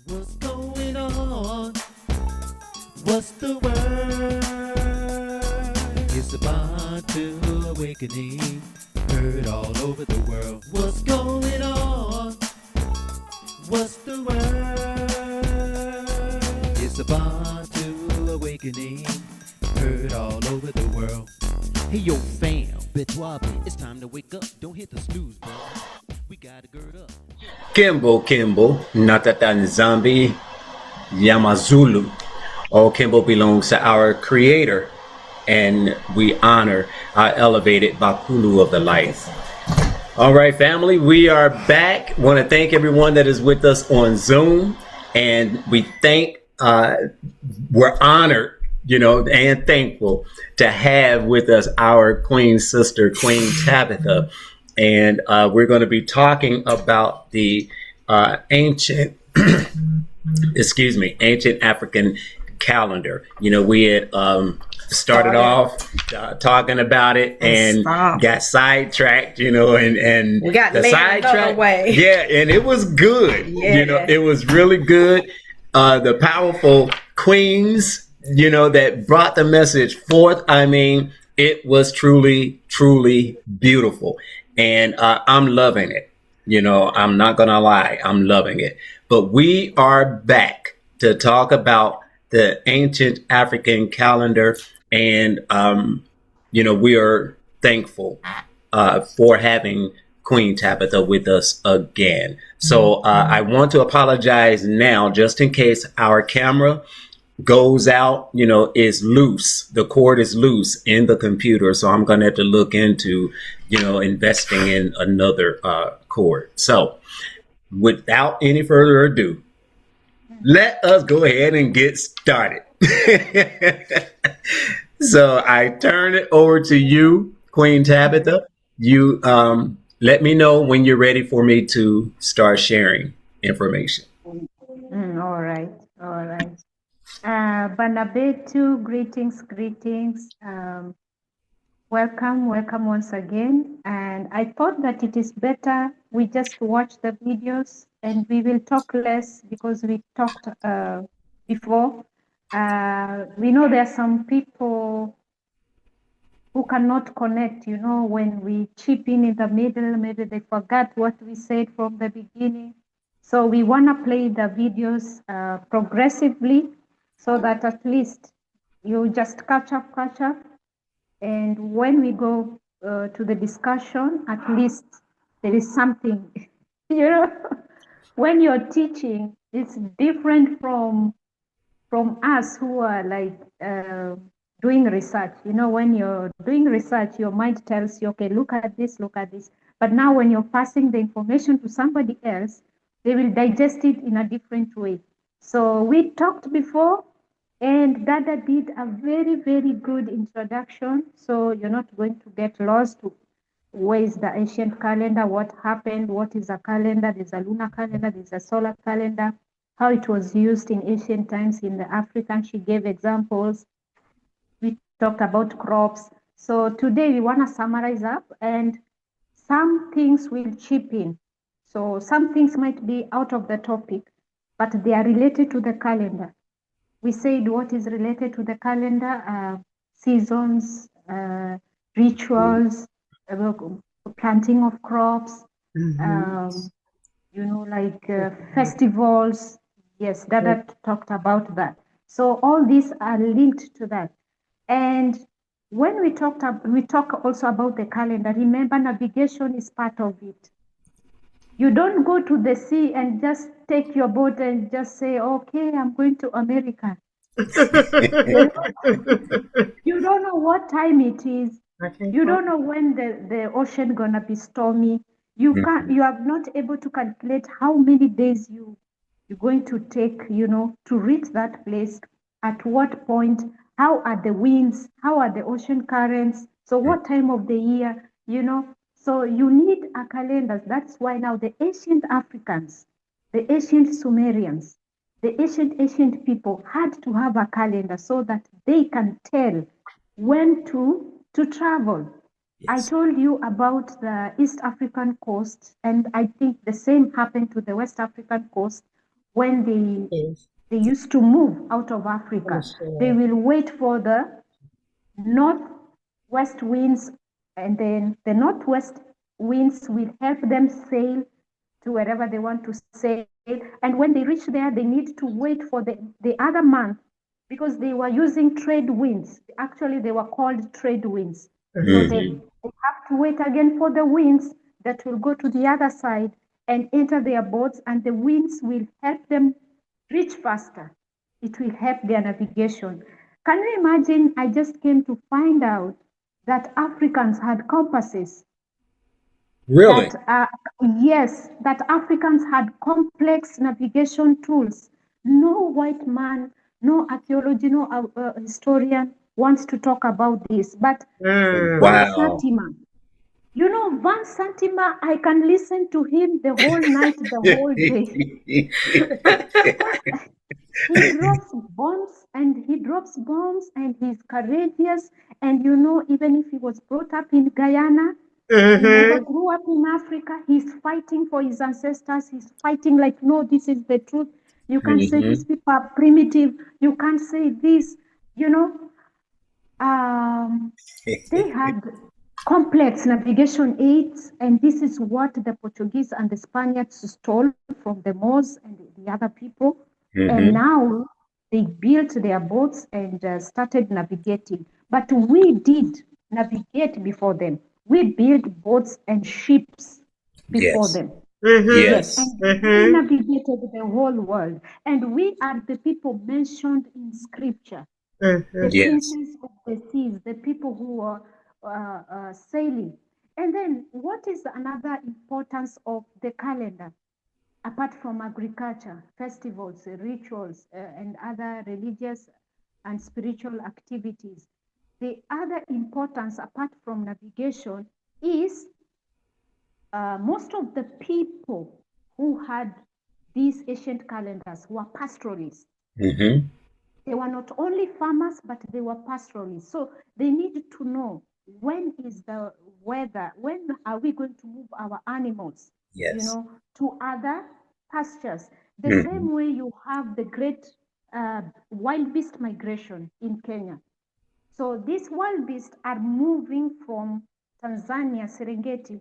What's going on? What's the word? It's about to awakening, heard all over the world. What's going on? What's the word? It's about to awakening, heard all over the world. Hey yo fam, it's time to wake up. Don't hit the snooze button. We gotta gird up. KEMBO, NATATA NZAMBI, YAMA ZULU. All KEMBO belongs to our creator, and we honor our elevated Bakulu of the light. All right, family, we are back. Want to thank everyone that is with us on Zoom, and we're honored, and thankful to have with us our Queen sister, Queen Tabitha. And we're going to be talking about the ancient African calendar. We had started off talking about it and got sidetracked, and we got the sidetrack way. Yeah, and it was good. Yeah. It was really good. The powerful queens, that brought the message forth. I mean, it was truly, truly beautiful. And I'm loving it. I'm not going to lie. I'm loving it. But we are back to talk about the ancient African calendar. And, we are thankful for having Queen Tabitha with us again. So I want to apologize now, just in case our camera goes out, is loose. The cord is loose in the computer. So I'm going to have to look into, investing in another cord. So without any further ado, let us go ahead and get started. So I turn it over to you, Queen Tabitha. You let me know when you're ready for me to start sharing information. All right. Banabetu, greetings. Welcome once again. And I thought that it is better we just watch the videos and we will talk less because we talked before. We know there are some people who cannot connect, when we chip in the middle, maybe they forgot what we said from the beginning. So we want to play the videos progressively so that at least you just catch up. And when we go to the discussion, at least there is something, when you're teaching, it's different from us who are like doing research. When you're doing research, your mind tells you, okay, look at this. But now when you're passing the information to somebody else, they will digest it in a different way. So we talked before, and Dada did a very, very good introduction. So you're not going to get lost. Where is the ancient calendar? What happened? What is a calendar? There's a lunar calendar. There's a solar calendar. How it was used in ancient times in the African. She gave examples. We talked about crops. So today we want to summarize up, and some things will chip in. So some things might be out of the topic, but they are related to the calendar. We said what is related to the calendar, seasons, rituals, planting of crops, festivals. Yes, Dada talked about that. So all these are linked to that. And when we talk also about the calendar, remember navigation is part of it. You don't go to the sea and just take your boat and just say, okay, I'm going to America. You don't know what time it is. You don't know when the ocean gonna be stormy. You are not able to calculate how many days you're going to take, to reach that place, at what point, how are the winds, how are the ocean currents, so what time of the year, So you need a calendar. That's why now the ancient Africans, the ancient Sumerians, the ancient people had to have a calendar so that they can tell when to travel. Yes. I told you about the East African coast, and I think the same happened to the West African coast, when they used to move out of Africa. They will wait for the northwest winds, and then the northwest winds will help them sail to wherever they want to sail. And when they reach there, they need to wait for the other month, because they were using trade winds. Actually, they were called trade winds. So they have to wait again for the winds that will go to the other side and enter their boats, and the winds will help them reach faster. It will help their navigation. Can you imagine? I just came to find out that Africans had compasses. Really? Yes, that Africans had complex navigation tools. No white man, no archaeology, no historian wants to talk about this. But Van Wow. Santima, you know, Van Santima, I can listen to him the whole night, the whole day. He drops bombs and he's courageous. And you know, even if he was brought up in Guyana, he never grew up in Africa. He's fighting for his ancestors. He's fighting like, no, this is the truth. You can't say these people are primitive. You can't say this, you know. They had complex navigation aids, and this is what the Portuguese and the Spaniards stole from the Moors and the other people. And now they built their boats and started navigating. But we did navigate before them. We built boats and ships before them. Yes. And we navigated the whole world. And we are the people mentioned in scripture. The princes of the seas, the people who were sailing. And then what is another importance of the calendar? Apart from agriculture, festivals, rituals, and other religious and spiritual activities, the other importance, apart from navigation, is most of the people who had these ancient calendars were pastoralists. They were not only farmers, but they were pastoralists. So they needed to know, when is the weather, when are we going to move our animals, you know, to other pastures. The same way you have the great wild beast migration in Kenya. So these wild beasts are moving from Tanzania, Serengeti.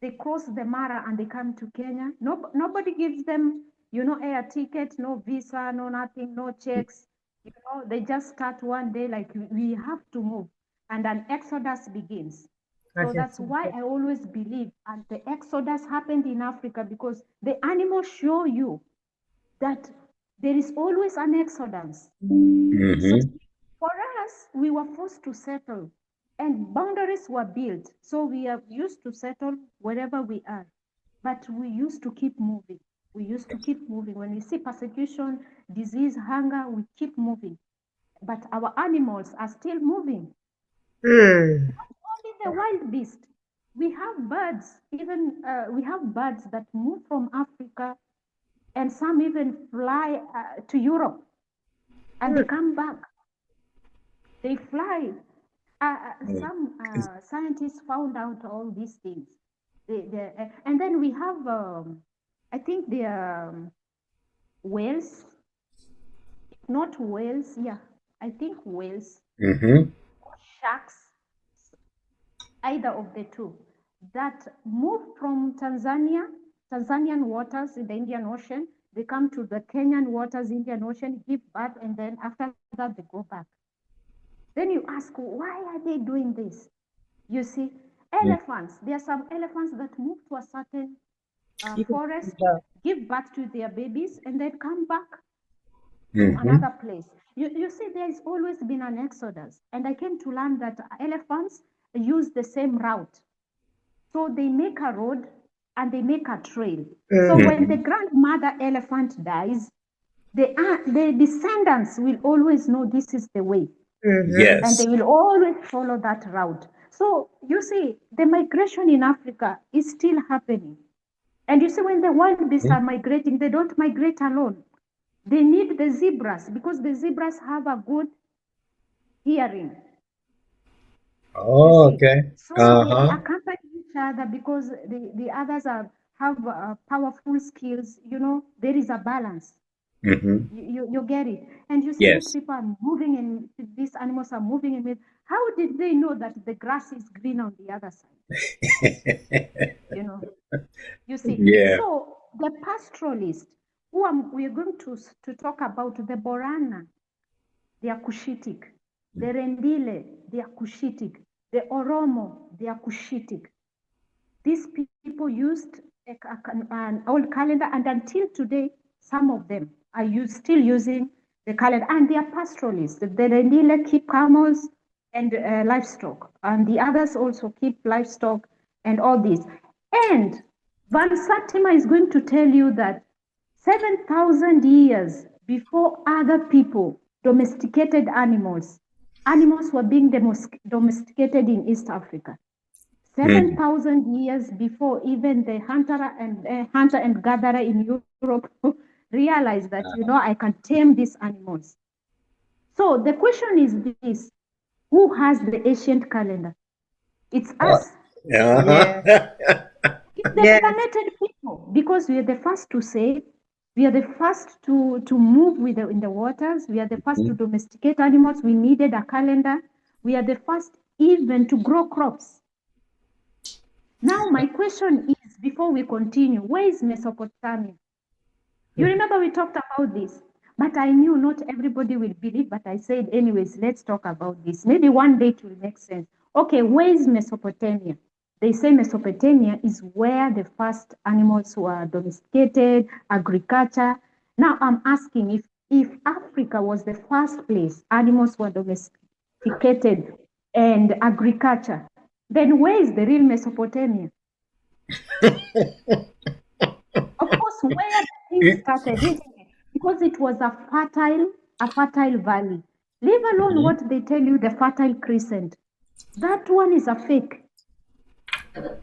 They cross the Mara and they come to Kenya. Nobody gives them, you know, air ticket, no visa, no nothing, no checks. You know, they just start one day like, we have to move. And an exodus begins. So that's why I always believe, and the exodus happened in Africa, because the animals show you that there is always an exodus. So for us, we were forced to settle, and boundaries were built. So we are used to settle wherever we are, but we used to keep moving. We used to keep moving. When we see persecution, disease, hunger, we keep moving. But our animals are still moving. Only the wild beast. We have birds, even we have birds that move from Africa, and some even fly to Europe and they come back. They fly. Some scientists found out all these things. And then we have, I think they are whales, not whales, yeah, I think whales, sharks, either of the two, that move from Tanzanian waters in the Indian Ocean. They come to the Kenyan waters, Indian Ocean, give birth, and then after that they go back. Then you ask, why are they doing this? You see, elephants, there are some elephants that move to a certain forest, give birth to their babies, and then come back to another place. You see, there's always been an exodus. And I came to learn that elephants use the same route. So they make a road and they make a trail. So when the grandmother elephant dies, the descendants will always know this is the way. Yes. And they will always follow that route. So you see, the migration in Africa is still happening. And you see, when the wild beasts are migrating, they don't migrate alone. They need the zebras, because the zebras have a good hearing. Oh, okay. So they accompany each other, because the others have powerful skills. You know, there is a balance. You get it? And you see these Yes. people are moving and these animals are moving in it. How did they know that the grass is green on the other side? You know, you see. Yeah. So the pastoralist, we are going to talk about the Borana, they are Cushitic. The Rendile, they are Cushitic. The Oromo, they are Cushitic. These people used an old calendar, and until today, some of them are still using the calendar, and they are pastoralists. The Rendile keep camels and livestock, and the others also keep livestock and all this. And Van Satima is going to tell you that 7,000 years before other people domesticated animals, animals were being domesticated in East Africa. 7,000 years before even the hunter and gatherer in Europe realized that, I can tame these animals. So the question is this: who has the ancient calendar? It's us. Uh-huh. It's the melanated people, because we are the first to say, we are the first to move in the waters. We are the first to domesticate animals. We needed a calendar. We are the first even to grow crops. Now, my question is, before we continue, where is Mesopotamia? You remember we talked about this, but I knew not everybody will believe, but I said, anyways, let's talk about this. Maybe one day it will make sense. Okay, where is Mesopotamia? They say Mesopotamia is where the first animals were domesticated, agriculture. Now I'm asking, if Africa was the first place animals were domesticated and agriculture, then where is the real Mesopotamia? Of course, where things started, isn't it? Because it was a fertile valley. Leave alone what they tell you, the Fertile Crescent. That one is a fake.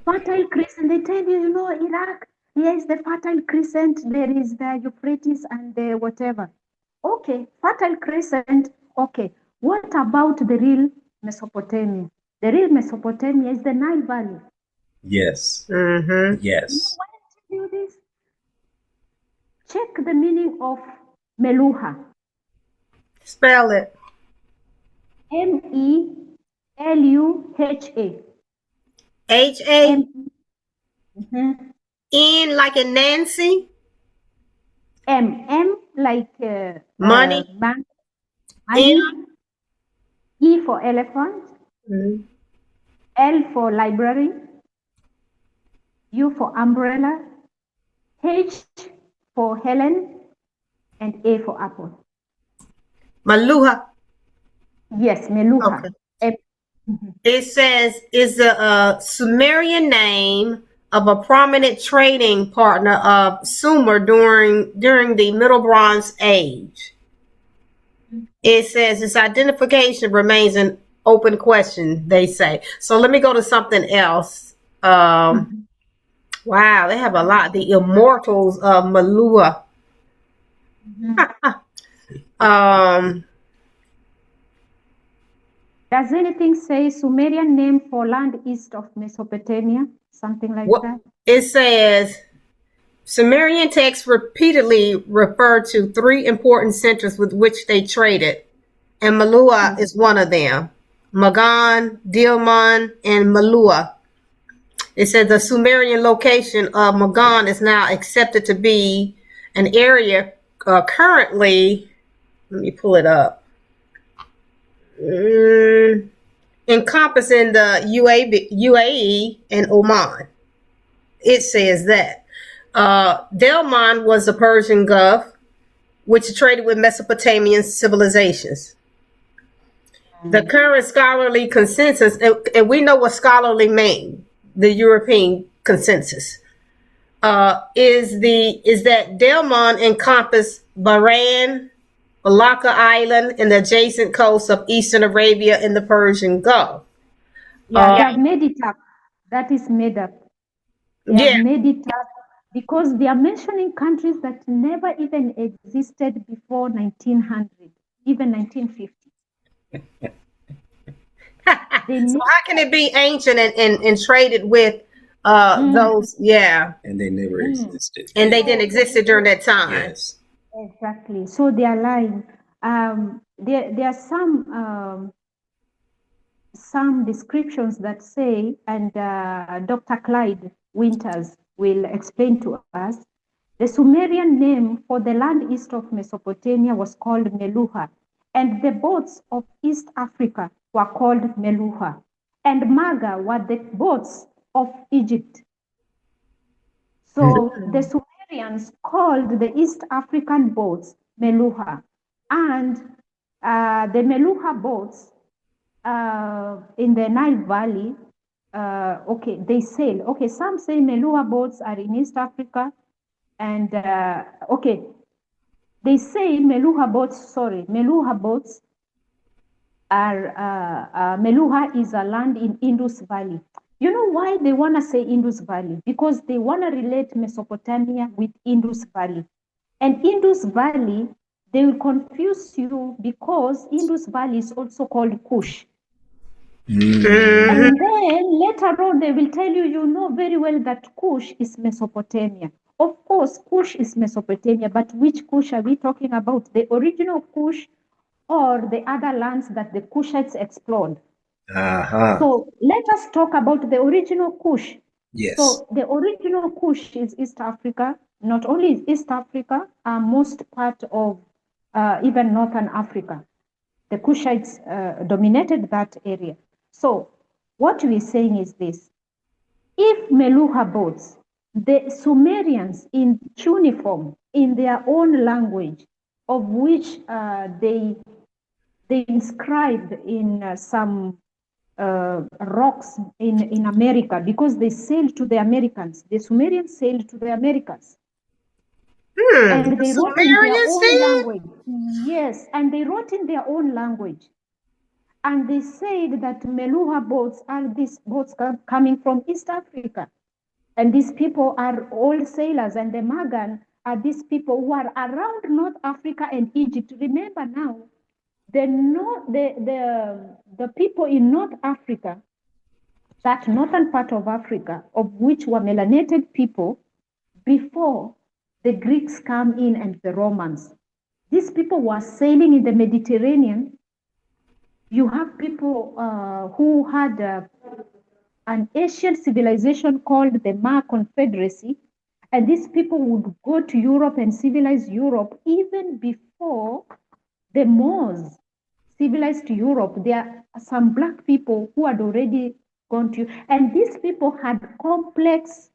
Fertile Crescent, they tell you, Iraq, here is the Fertile Crescent, there is the Euphrates and the whatever. Okay, Fertile Crescent, okay. What about the real Mesopotamia? The real Mesopotamia is the Nile Valley. Yes. Yes. Why did you do this? Check the meaning of Meluha. Spell it. Meluha. N like in Nancy. M like Money. bank. M. E for elephant. L for library. U for umbrella. H for Helen. And A for apple. Maluha. Yes, Meluha. Okay. It says is a Sumerian name of a prominent trading partner of Sumer during the Middle Bronze Age. It says its identification remains an open question, they say. So let me go to something else. Wow, they have a lot. The Immortals of Malua. Does anything say Sumerian name for land east of Mesopotamia? Something like that? It says Sumerian texts repeatedly refer to 3 important centers with which they traded, and Malua is one of them. Magan, Dilmun, and Malua. It said the Sumerian location of Magan is now accepted to be an area currently, let me pull it up, encompassing the UAE and Oman. It says that. Delman was the Persian Gulf, which traded with Mesopotamian civilizations. The current scholarly consensus, and we know what scholarly means, the European consensus, is that Delman encompassed Bahrain, Malacca Island, and the adjacent coast of Eastern Arabia and the Persian Gulf. Yeah, they have made it up. That is made up. They have made it up because they are mentioning countries that never even existed before 1900, even 1950. So how can it be ancient and traded with those? Yeah. And they never existed. And they didn't exist during that time. Yes. Exactly. So they are lying. There are some descriptions that say, and Dr. Clyde Winters will explain to us, the Sumerian name for the land east of Mesopotamia was called Meluha, and the boats of East Africa were called Meluha, and Maga were the boats of Egypt. So the Sumerians called the East African boats Meluha, and the Meluha boats in the Nile Valley, okay, they sail. Okay, some say Meluha boats are in East Africa, and okay, they say Meluha boats are, Meluha is a land in Indus Valley. You know why they want to say Indus Valley? Because they want to relate Mesopotamia with Indus Valley. And Indus Valley, they will confuse you because Indus Valley is also called Kush. And then later on, they will tell you, you know very well that Kush is Mesopotamia. Of course, Kush is Mesopotamia, but which Kush are we talking about? The original Kush or the other lands that the Kushites explored? So let us talk about the original Kush. Yes. So the original Kush is East Africa. Not only is East Africa, most part of even Northern Africa. The Kushites dominated that area. So what we're saying is this. If Meluha boats, the Sumerians in cuneiform, in their own language, of which they inscribed in some rocks in America, because they sailed to the Americans. The Sumerians sailed to the Americas. And they wrote in their own language. Yes, and they wrote in their own language. And they said that Meluha boats are these boats coming from East Africa. And these people are all sailors, and the Magan are these people who are around North Africa and Egypt. Remember now, the people in North Africa, that northern part of Africa, of which were melanated people, before the Greeks come in and the Romans. These people were sailing in the Mediterranean. You have people who had an Asian civilization called the Ma Confederacy, and these people would go to Europe and civilize Europe even before the Moors civilized Europe. There are some black people who had already gone to, and these people had complex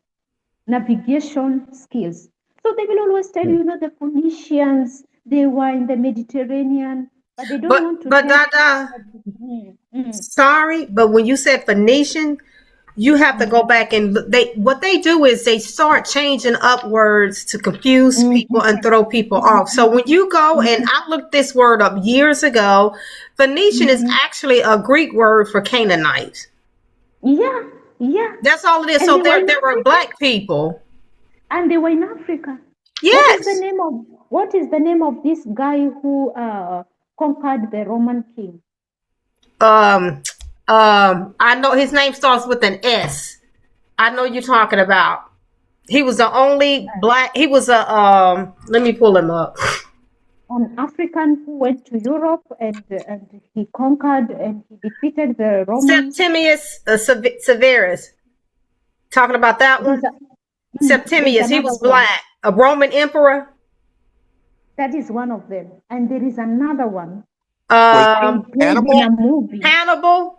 navigation skills. So they will always tell you, you know, the Phoenicians, they were in the Mediterranean, but they don't want to But tell Dada, sorry, but when you said Phoenician, you have to go back and what they do is they start changing up words to confuse people and throw people off. So when you go and I looked this word up years ago, Phoenician is actually a Greek word for Canaanite. Yeah, yeah. That's all it is. And so they there were black people. And they were in Africa. Yes. What is the name of this guy who conquered the Roman king? I know his name starts with an S. I know you're talking about. He was the only black. He was a. Let me pull him up. An African who went to Europe and he conquered and he defeated the Romans. Septimius Severus. Talking about that one. Septimius. He was black. A Roman emperor. That is one of them, and there is another one. Hannibal. In a movie. Hannibal.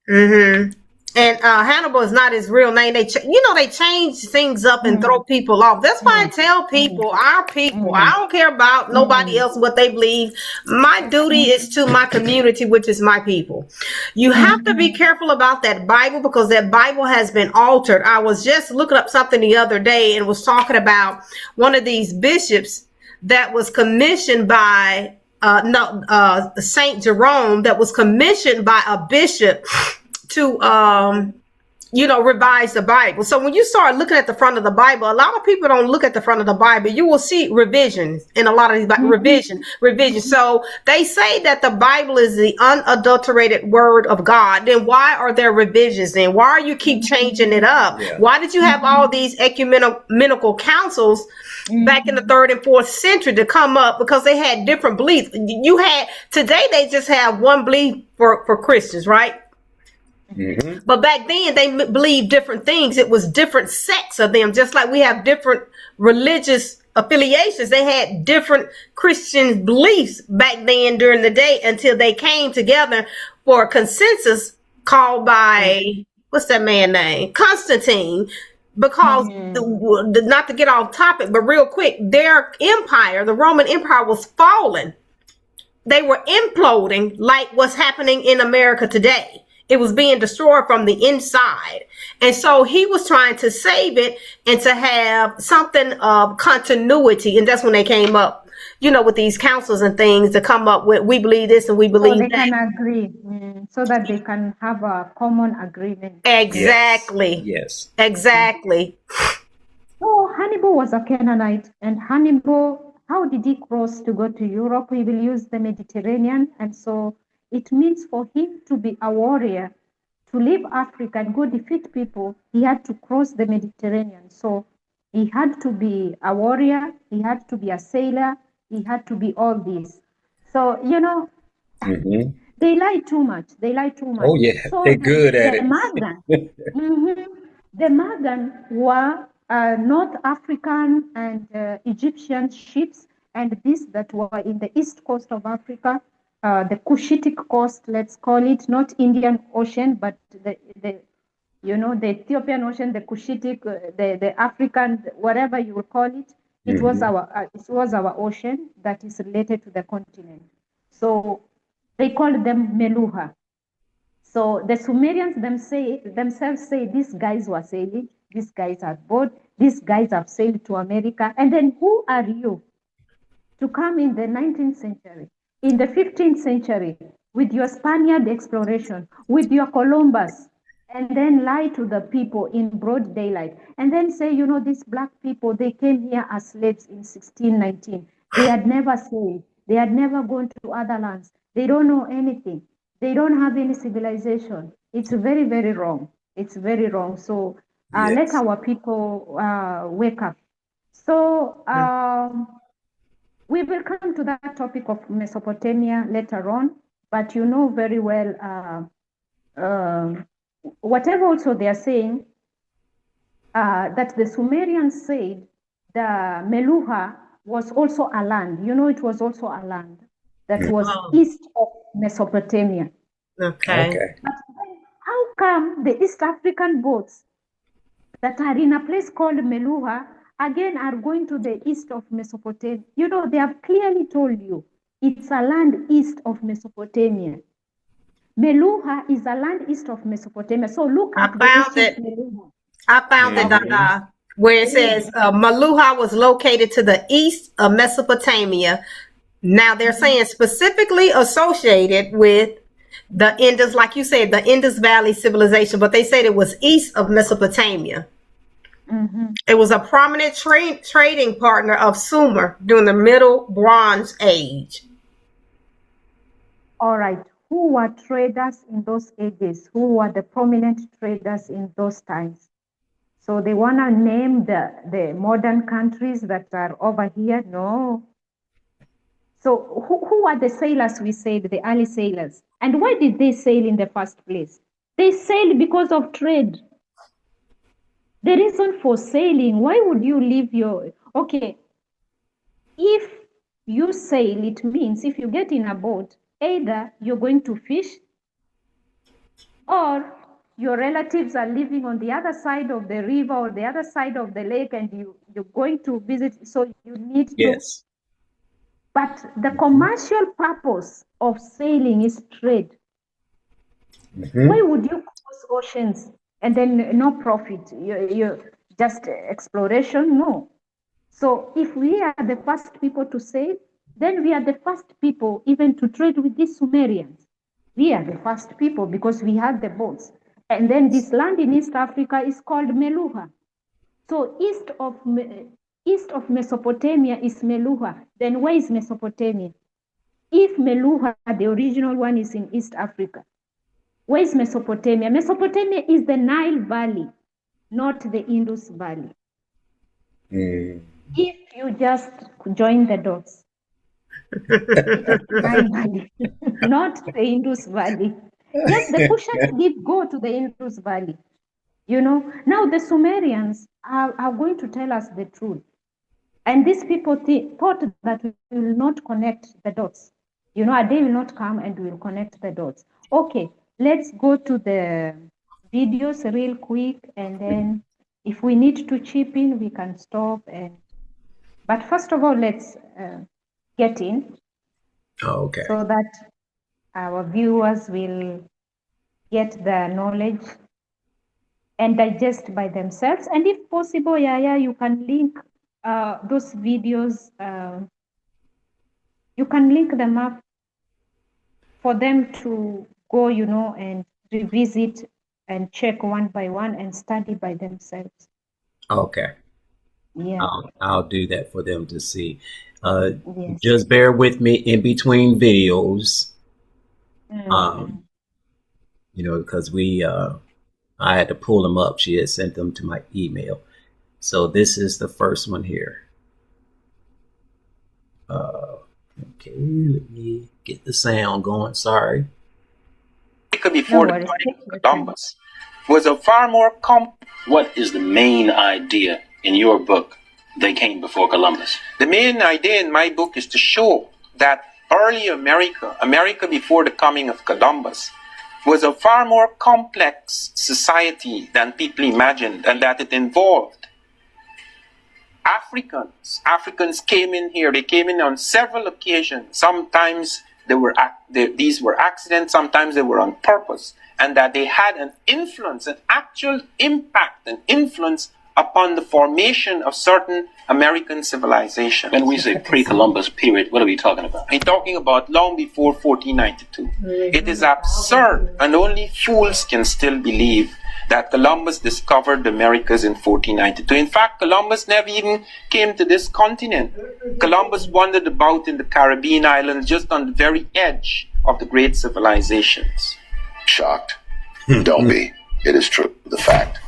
Okay. And Hannibal is not his real name. They change things up and throw people off. That's why I tell people, our people, I don't care about nobody else, what they believe. My duty is to my community, which is my people. You have to be careful about that Bible because that Bible has been altered. I was just looking up something the other day and was talking about one of these bishops that was commissioned by Saint Jerome, that was commissioned by a bishop to revise the Bible. So when you start looking at the front of the Bible, a lot of people don't look at the front of the Bible. You will see revisions in a lot of these revisions. So they say that the Bible is the unadulterated word of God. Then why are there revisions? Then why are you keep changing it up? Yeah. Why did you have all these ecumenical councils back in the 3rd and 4th century to come up? Because they had different beliefs. Today they just have one belief for Christians, right? Mm-hmm. But back then they believed different things. It was different sects of them, just like we have different religious affiliations. They had different Christian beliefs back then during the day until they came together for a consensus called by, what's that man's name? Constantine. Because not to get off topic, but real quick, their empire, the Roman Empire, was falling. They were imploding like what's happening in America today. It was being destroyed from the inside. And so he was trying to save it and to have something of continuity. And that's when they came up, with these councils and things to come up with, we believe this and we believe so they that. can agree, so that they can have a common agreement. Exactly. Yes. Exactly. So Hannibal was a Canaanite, and Hannibal, how did he cross to go to Europe? He will use the Mediterranean, and so it means for him to be a warrior, to leave Africa and go defeat people, he had to cross the Mediterranean. So he had to be a warrior, he had to be a sailor, he had to be all this. So, Mm-hmm. they lie too much. Oh yeah, So they're good at it. The Magan were North African and Egyptian ships, and these that were in the east coast of Africa, the Cushitic coast, let's call it, not Indian Ocean, but the Ethiopian Ocean, the Cushitic, the African, whatever you will call it. It was our ocean that is related to the continent. So they called them Meluha. So the Sumerians themselves say these guys were sailing, these guys are bored, these guys have sailed to America. And then who are you to come in the 19th century, in the 15th century, with your Spaniard exploration, with your Columbus, and then lie to the people in broad daylight, and then say, these black people, they came here as slaves in 1619. They had never sailed. They had never gone to other lands. They don't know anything. They don't have any civilization. It's very, very wrong. It's very wrong. So let our people wake up. So we will come to that topic of Mesopotamia later on, but you know very well, whatever also they are saying, that the Sumerians said the Meluha was also a land. It was also a land that was east of Mesopotamia. Okay. But how come the East African boats that are in a place called Meluha again are going to the east of Mesopotamia? They have clearly told you it's a land east of Mesopotamia. Meluha is a land east of Mesopotamia. So look at Meluha. I found it, Dada, where it says Meluha was located to the east of Mesopotamia. Now they're saying specifically associated with the Indus, like you said, the Indus Valley civilization, but they said it was east of Mesopotamia. It was a prominent trading partner of Sumer during the Middle Bronze Age. All right. Who were traders in those ages? Who were the prominent traders in those times? So they want to name the modern countries that are over here? No. So who are the sailors we said, the early sailors? And why did they sail in the first place? They sailed because of trade. The reason for sailing, why would you leave your... Okay, if you sail, it means if you get in a boat, either you're going to fish or your relatives are living on the other side of the river or the other side of the lake and you're going to visit, so you need to... But the commercial purpose of sailing is trade. Why would you cross oceans and then no profit? You just exploration? No. So if we are the first people to sail, then we are the first people even to trade with these Sumerians. We are the first people because we had the boats. And then this land in East Africa is called Meluha. So east of Mesopotamia is Meluha. Then where is Mesopotamia? If Meluha, the original one, is in East Africa, where is Mesopotamia? Mesopotamia is the Nile Valley, not the Indus Valley. If you just join the dots, it is the Nile Valley, not the Indus Valley. Yes, the Kushans did go to the Indus Valley. Now the Sumerians are going to tell us the truth. And these people thought that we will not connect the dots. A day will not come and we will connect the dots. Okay, let's go to the videos real quick, and then if we need to chip in, we can stop. But first of all, let's get in. Okay. So that our viewers will get the knowledge and digest by themselves. And if possible, Yaya, you can link those videos. You can link them up for them to go, and revisit and check one by one and study by themselves. Okay. Yeah. I'll do that for them to see. Yes. Just bear with me in between videos. Because I had to pull them up. She had sent them to my email. So this is the first one here. Okay, let me get the sound going. Sorry. Before the coming of Columbus was a far more What is the main idea in your book, They Came Before Columbus? The main idea in my book is to show that early America before the coming of Columbus, was a far more complex society than people imagined, and that it involved Africans. Africans came in here. They came in on several occasions. Sometimes these were accidents. Sometimes they were on purpose, and that they had an influence, an actual impact, an influence upon the formation of certain American civilizations. When we say pre-Columbus period, what are we talking about? I'm talking about long before 1492. It is absurd, and only fools can still believe that Columbus discovered the Americas in 1492. In fact, Columbus never even came to this continent. Columbus wandered about in the Caribbean islands, just on the very edge of the great civilizations. Shocked. Don't be. It is true. The fact.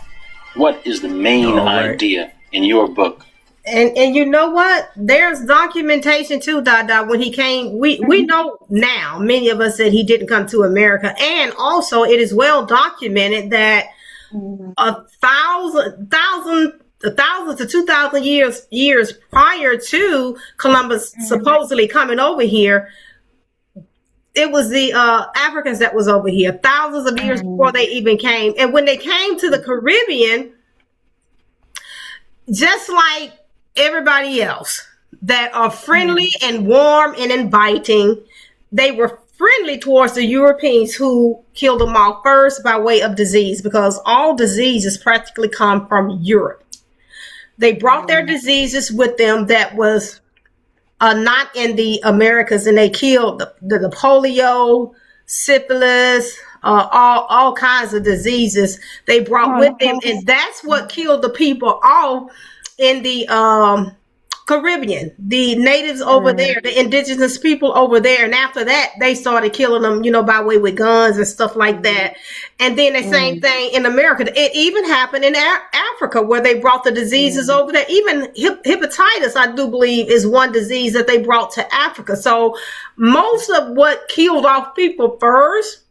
What is the main idea in your book? And you know what? There's documentation too, Dada. When he came, we know now, many of us, that he didn't come to America. And also it is well documented that 1,000 to 2,000 years prior to Columbus supposedly coming over here, it was the Africans that was over here thousands of years before they even came. And when they came to the Caribbean, just like everybody else that are friendly and warm and inviting, they were friendly towards the Europeans, who killed them off first by way of disease, because all diseases practically come from Europe. They brought their diseases with them that was not in the Americas, and they killed the polio, syphilis, all kinds of diseases they brought with them, and that's what killed the people all in the Caribbean, the natives over there, the indigenous people over there. And after that, they started killing them, by way with guns and stuff like that. And then the same thing in America. It even happened in Africa, where they brought the diseases over there. Even hepatitis, I do believe, is one disease that they brought to Africa. So most of what killed off people first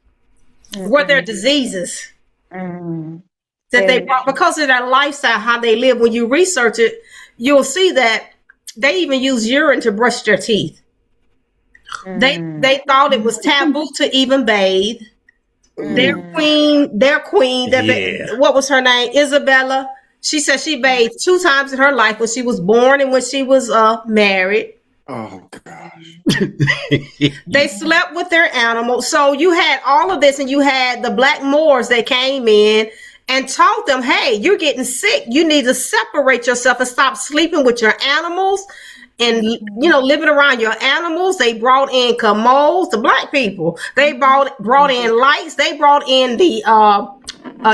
were their diseases that they brought, because of their lifestyle, how they live. When you research it, you'll see that they even use urine to brush their teeth. They thought it was taboo to even bathe. Their queen, what was her name? Isabella. She said she bathed 2 times in her life, when she was born and when she was married. Oh gosh. They slept with their animals. So you had all of this, and you had the black Moors that came in and taught them, hey, you're getting sick. You need to separate yourself and stop sleeping with your animals and, living around your animals. They brought in commodes, the black people. They brought in lights. They brought in the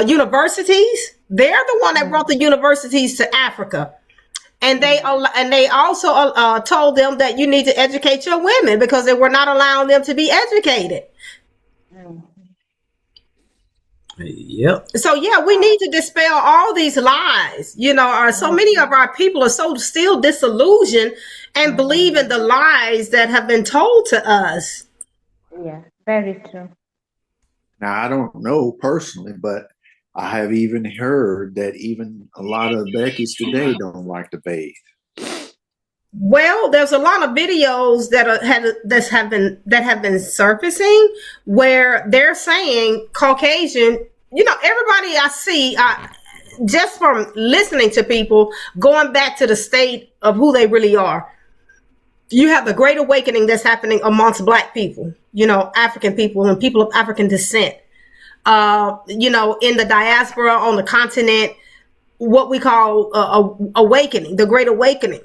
universities. They're the one that brought the universities to Africa. And they also told them that you need to educate your women because they were not allowing them to be educated. Yep. So yeah, we need to dispel all these lies. You know, so many of our people are so still disillusioned and believe in the lies that have been told to us. Yeah, very true. Now, I don't know personally, but I have even heard that even a lot of Beckies today don't like to bathe. Well, there's a lot of videos that have been surfacing where they're saying Caucasian. You know, everybody I see, just from listening to people, going back to the state of who they really are. You have the great awakening that's happening amongst Black people, you know, African people and people of African descent. You know, in the diaspora on the continent, what we call awakening, the great awakening.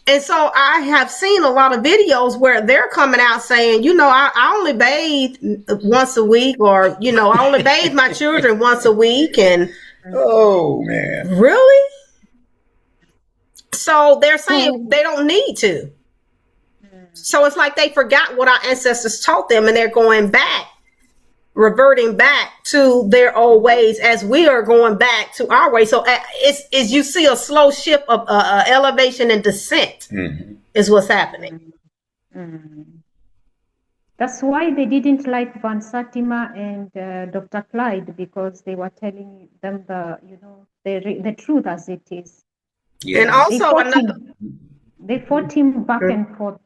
And so I have seen a lot of videos where they're coming out saying, you know, I only bathe once a week, or, you know, I only bathe my children once a week. And oh man, really? So they're saying they don't need to. So it's like they forgot what our ancestors taught them, and they're going back, reverting back to their old ways as we are going back to our way. So it's you see a slow shift of elevation and descent is what's happening. That's why they didn't like Van Satima and Dr. Clyde, because they were telling them the truth as it is. yeah. And also they fought him back and forth.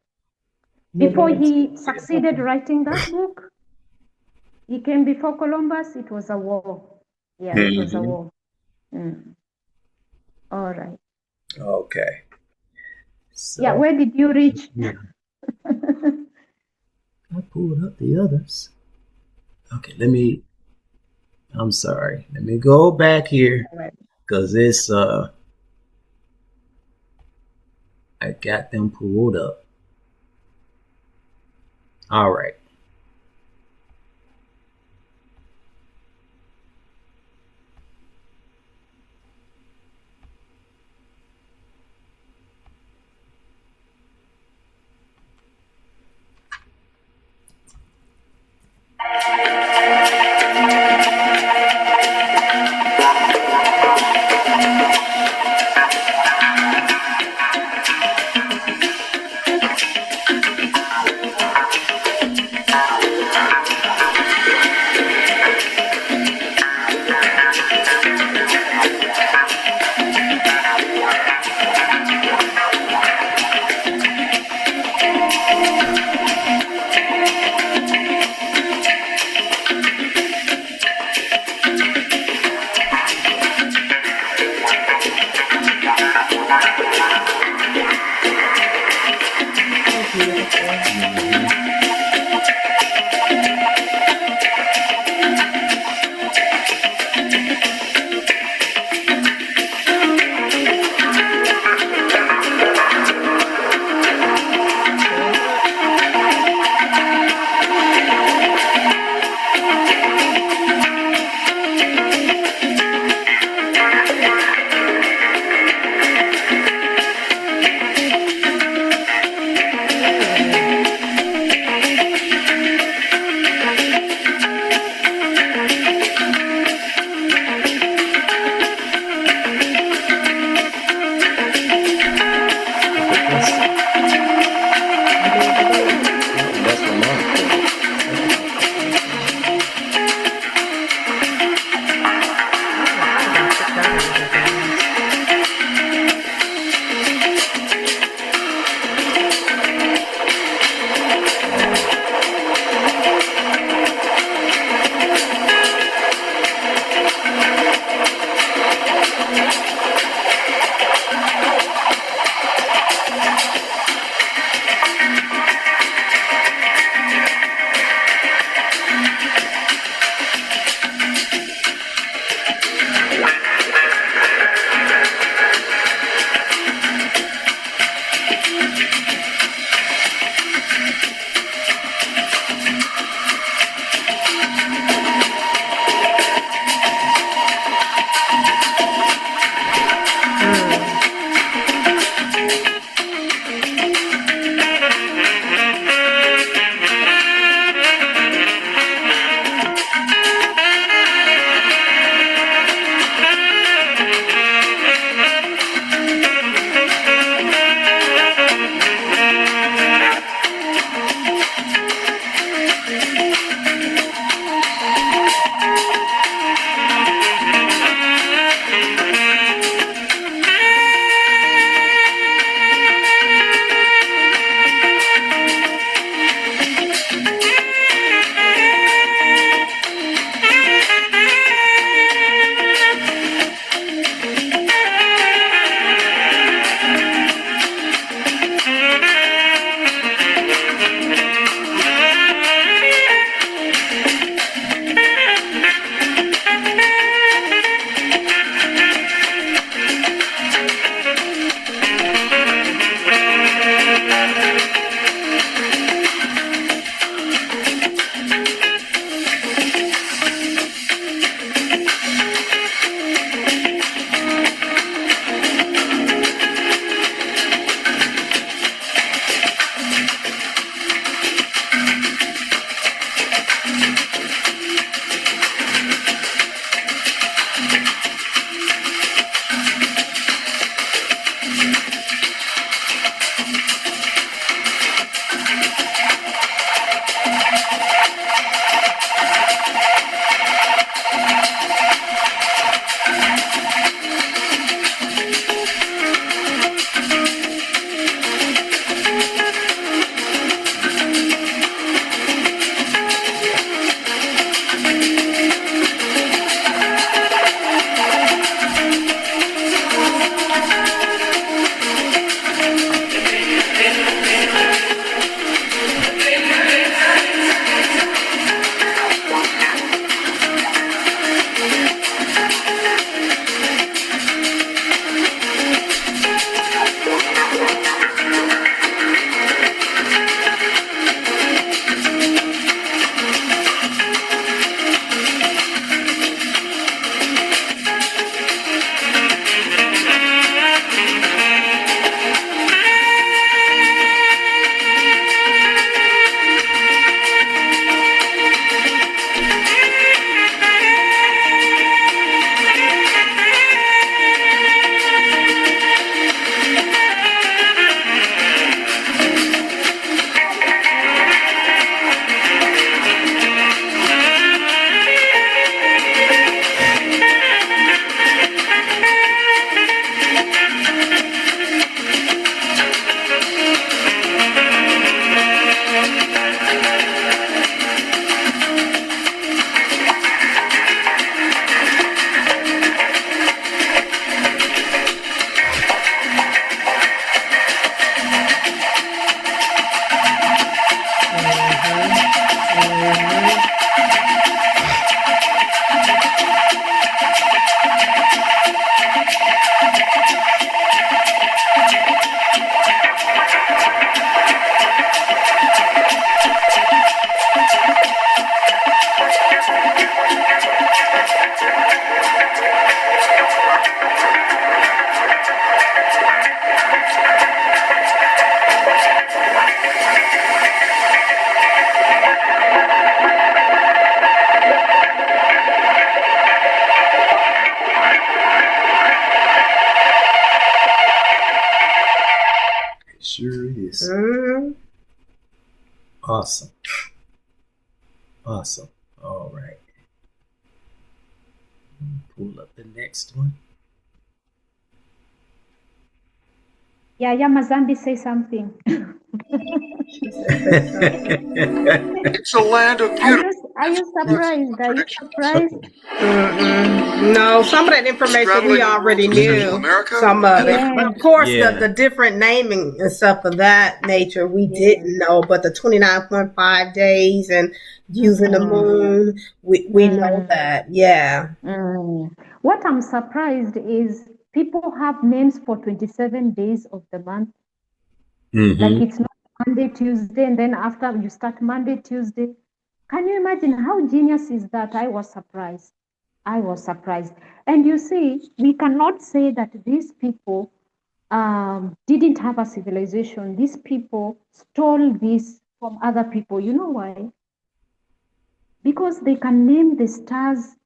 Before he succeeded writing that book, he came before Columbus, it was a war. Yeah, it was a war. All right. Okay. So, Yeah, where did you reach? I pulled up the others. Okay, I'm sorry. Let me go back here because it's I got them pulled up. All right. Mm-hmm. Awesome. Awesome. All right. Pull up the next one. Yeah, YAMA Zambi, say something. It's a land of beauty. Are you surprised? Are you surprised? No, some of that information we already knew. Some of it. But of course, the different naming and stuff of that nature we didn't know. But the 29.5 days and using the moon, we know that. Yeah. What I'm surprised is people have names for 27 days of the month. Like it's not Monday, Tuesday, and then after you start Monday, Tuesday. Can you imagine how genius is that? I was surprised. And you see, we cannot say that these people didn't have a civilization. These people stole this from other people. You know why? Because they can name the stars,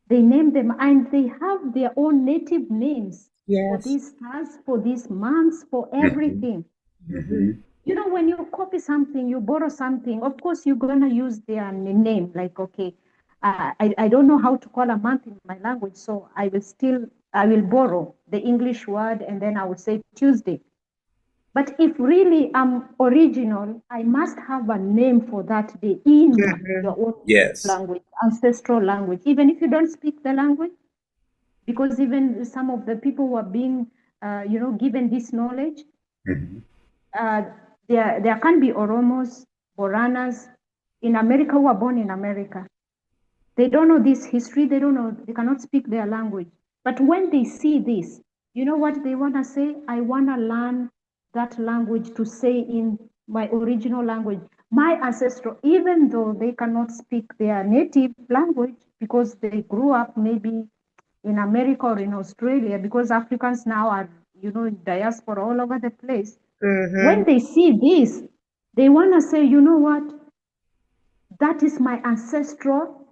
they name them, and they have their own native names for these stars, for these months, for everything. You know, when you copy something, you borrow something, of course, you're going to use their name. Like, okay, I don't know how to call a month in my language, so I will borrow the English word, and then I will say Tuesday. But if really I'm original, I must have a name for that day in your own language, ancestral language, even if you don't speak the language. Because even some of the people who are being, given this knowledge, there can be Oromos, Boranas in America who are born in America. They don't know this history. They cannot speak their language. But when they see this, you know what they want to say? I want to learn that language to say in my original language. My ancestral, even though they cannot speak their native language because they grew up maybe in America or in Australia, because Africans now are, in diaspora all over the place. When they see this, they want to say, you know what? That is my ancestral.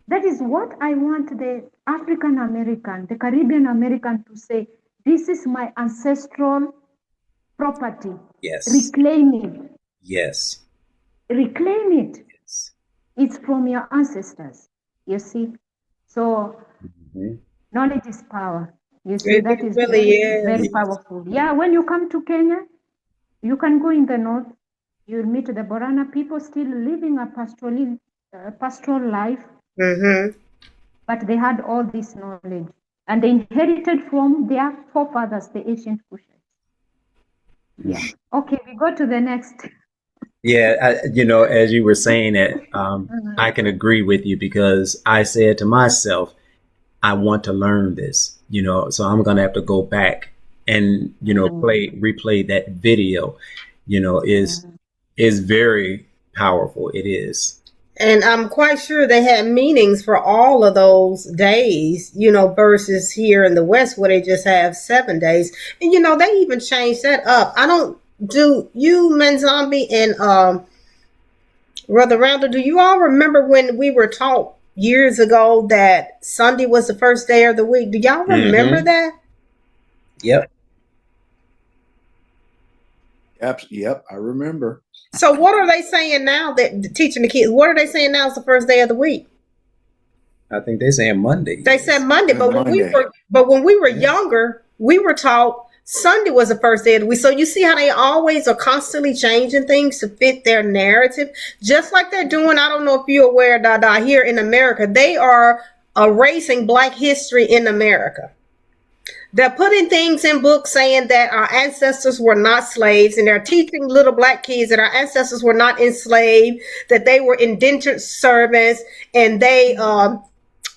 That is what I want the African American, the Caribbean American to say. This is my ancestral property. Yes. Reclaim it. Yes. Reclaim it. Yes. It's from your ancestors. You see? So knowledge is power. You see, that is really very powerful. Yeah, when you come to Kenya, you can go in the north, you'll meet the Borana people still living a pastoral life, but they had all this knowledge, and they inherited from their forefathers, the ancient Kushites. Yeah. Okay, we go to the next. Yeah, as you were saying it, I can agree with you, because I said to myself, I want to learn this, so I'm going to have to go back and, replay that video, is very powerful. It is. And I'm quite sure they had meanings for all of those days, versus here in the West where they just have 7 days. And, they even changed that up. Do you, ManzambiZola, and Brother Randall, do you all remember when we were taught years ago that Sunday was the first day of the week? Do y'all remember that? Yep. Yep, I remember. So what are they saying now that teaching the kids? What are they saying now is the first day of the week? I think they're saying Monday. They said Monday, but when we were younger, we were taught Sunday was the first day of the week. So you see how they always are constantly changing things to fit their narrative, just like they're doing. I don't know if you're aware, Dada, here in America, they are erasing Black history in America. They're putting things in books saying that our ancestors were not slaves, and they're teaching little Black kids that our ancestors were not enslaved, that they were indentured servants, and they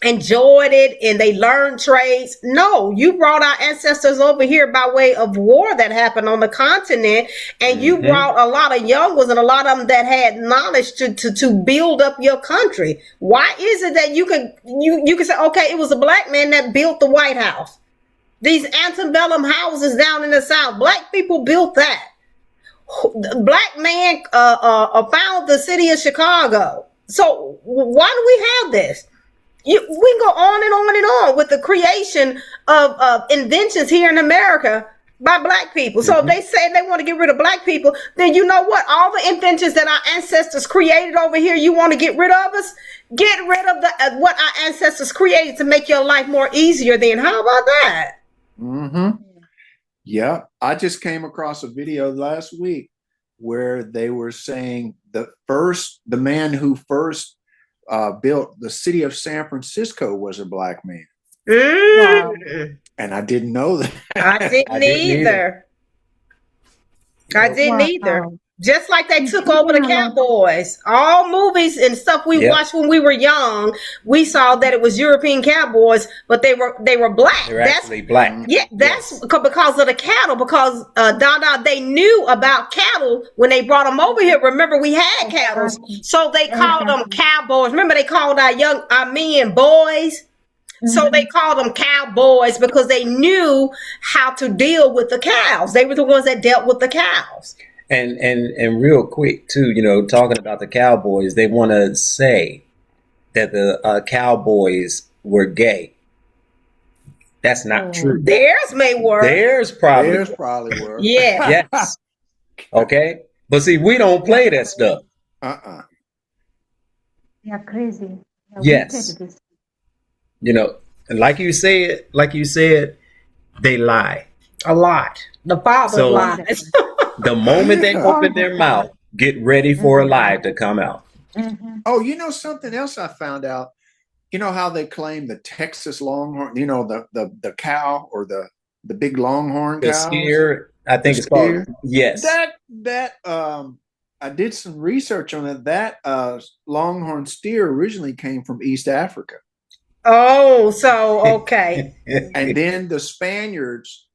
enjoyed it and they learned trades. No, you brought our ancestors over here by way of war that happened on the continent, and you brought a lot of young ones and a lot of them that had knowledge to build up your country. Why is it that you can say, okay, it was a Black man that built the White House? These antebellum houses down in the South, Black people built that. Black man found the city of Chicago. So why do we have this? We can go on and on and on with the creation of inventions here in America by black people. So if they say they want to get rid of black people, then you know what? All the inventions that our ancestors created over here, you want to get rid of us? Get rid of the what our ancestors created to make your life more easier. Then how about that? Yeah, I just came across a video last week where they were saying the man who first built the city of San Francisco was a black man. Wow. And I didn't know that. I didn't either. I didn't either. Just like they took over the cowboys. All movies and stuff we watched when we were young, we saw that it was European cowboys, but they were black. They're actually black. Yeah, that's because of the cattle. Because they knew about cattle when they brought them over here. Remember, we had cattle, so they called them cowboys. Remember, they called our men boys. So they called them cowboys because they knew how to deal with the cows. They were the ones that dealt with the cows. And real quick too, you know, talking about the cowboys, they want to say that the cowboys were gay. That's not true. Theirs may work. Theirs probably were. Yeah. Yes. Okay. But see, we don't play that stuff. They're crazy. They're yes. wicked. You know, and like you said, they lie a lot. The father lies. The moment they open their mouth, get ready for a lie to come out. Oh, you know something else I found out? You know how they claim the Texas Longhorn, you know, the cow or the big Longhorn cow? The steer, I think it's called. Yes. That I did some research on it. That Longhorn steer originally came from East Africa. Oh, so okay. And then the Spaniards,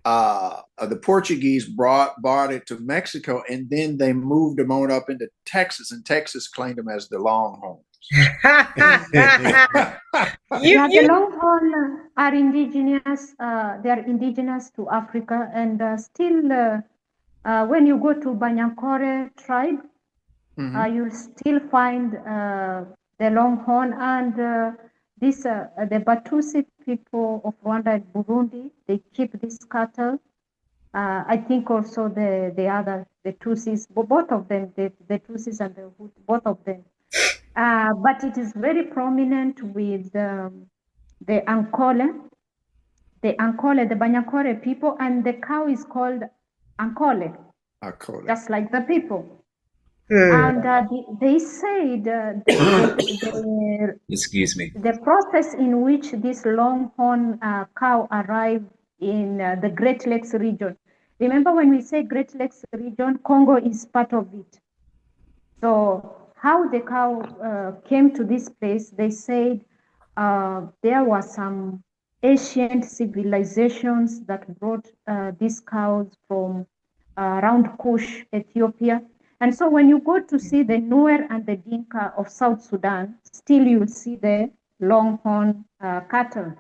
the Portuguese brought it to Mexico, and then they moved them on up into Texas, and Texas claimed them as the Longhorns. The Longhorn are indigenous. They are indigenous to Africa, and still, when you go to Banyankore tribe, you'll still find the Longhorn and. The Batusi people of Rwanda and Burundi, they keep this cattle. I think also the Tutsis, both of them, the Tutsis and the Hutu, both of them. But it is very prominent with the Ankole, the Banyakore people, and the cow is called Ankole, just like the people. And they said excuse me. The process in which this longhorn cow arrived in the Great Lakes region. Remember when we say Great Lakes region, Congo is part of it. So how the cow came to this place, they said there were some ancient civilizations that brought these cows from around Kush, Ethiopia. And so when you go to see the Nuer and the Dinka of South Sudan, still you'll see the longhorn cattle.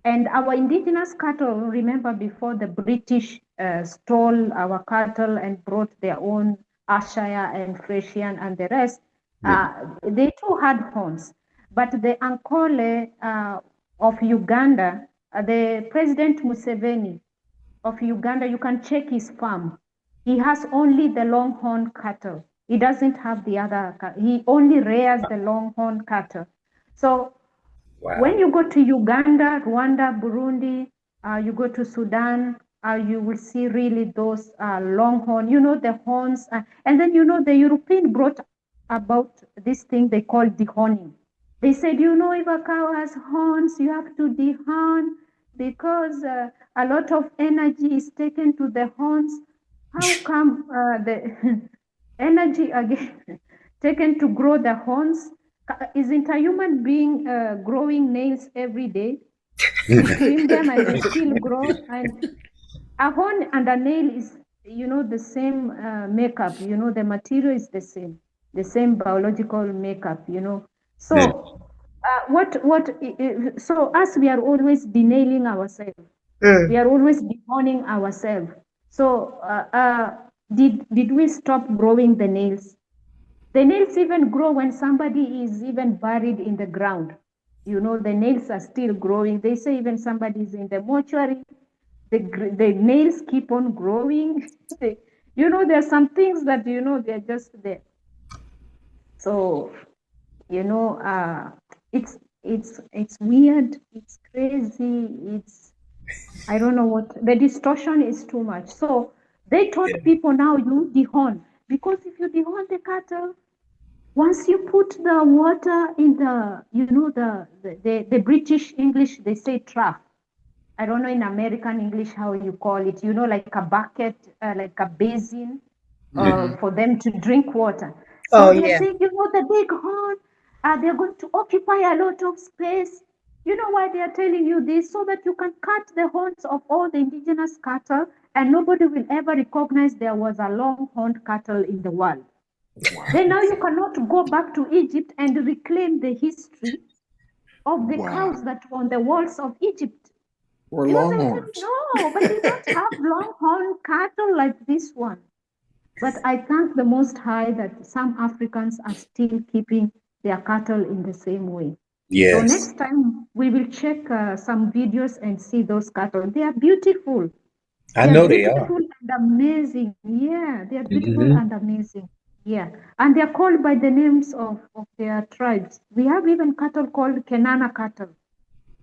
And our indigenous cattle, remember before the British stole our cattle and brought their own Ayrshire and Frisian and the rest, they too had horns. But the Ankole of Uganda, the President Museveni of Uganda, you can check his farm. He has only the longhorn cattle. He doesn't have the other. He only rears the longhorn cattle. So when you go to Uganda, Rwanda, Burundi, you go to Sudan, you will see really those longhorn, you know, the horns. And then, you know, the European brought about this thing they call dehorning. They said, you know, if a cow has horns, you have to dehorn because a lot of energy is taken to the horns. How come the energy again taken to grow the horns? Isn't a human being growing nails every day? You trim them and they still grow. And a horn and a nail is, you know, the same makeup. You know, the material is the same biological makeup. You know, so so us, we are always denailing ourselves. We are always dehorning ourselves. So did we stop growing the nails? The nails even grow when somebody is even buried in the ground. You know, the nails are still growing. They say even somebody is in the mortuary, the nails keep on growing. There's some things that, they're just there. So, it's weird, it's crazy, I don't know what, the distortion is too much. So they taught people now you dehorn, because if you dehorn the cattle, once you put the water in the British English, they say trough. I don't know in American English how you call it, like a bucket, like a basin for them to drink water. So they're saying, the big horn, they're going to occupy a lot of space. You know why they are telling you this? So that you can cut the horns of all the indigenous cattle and nobody will ever recognize there was a long-horned cattle in the world. Wow. Then now you cannot go back to Egypt and reclaim the history of the cows that were on the walls of Egypt. Or longhorns. No, but they don't have long-horned cattle like this one. But I thank the Most High that some Africans are still keeping their cattle in the same way. Yes. So next time we will check some videos and see those cattle. They are beautiful. I know they are. Beautiful and amazing. Yeah, they are beautiful and amazing. Yeah, and they are called by the names of their tribes. We have even cattle called Kenana cattle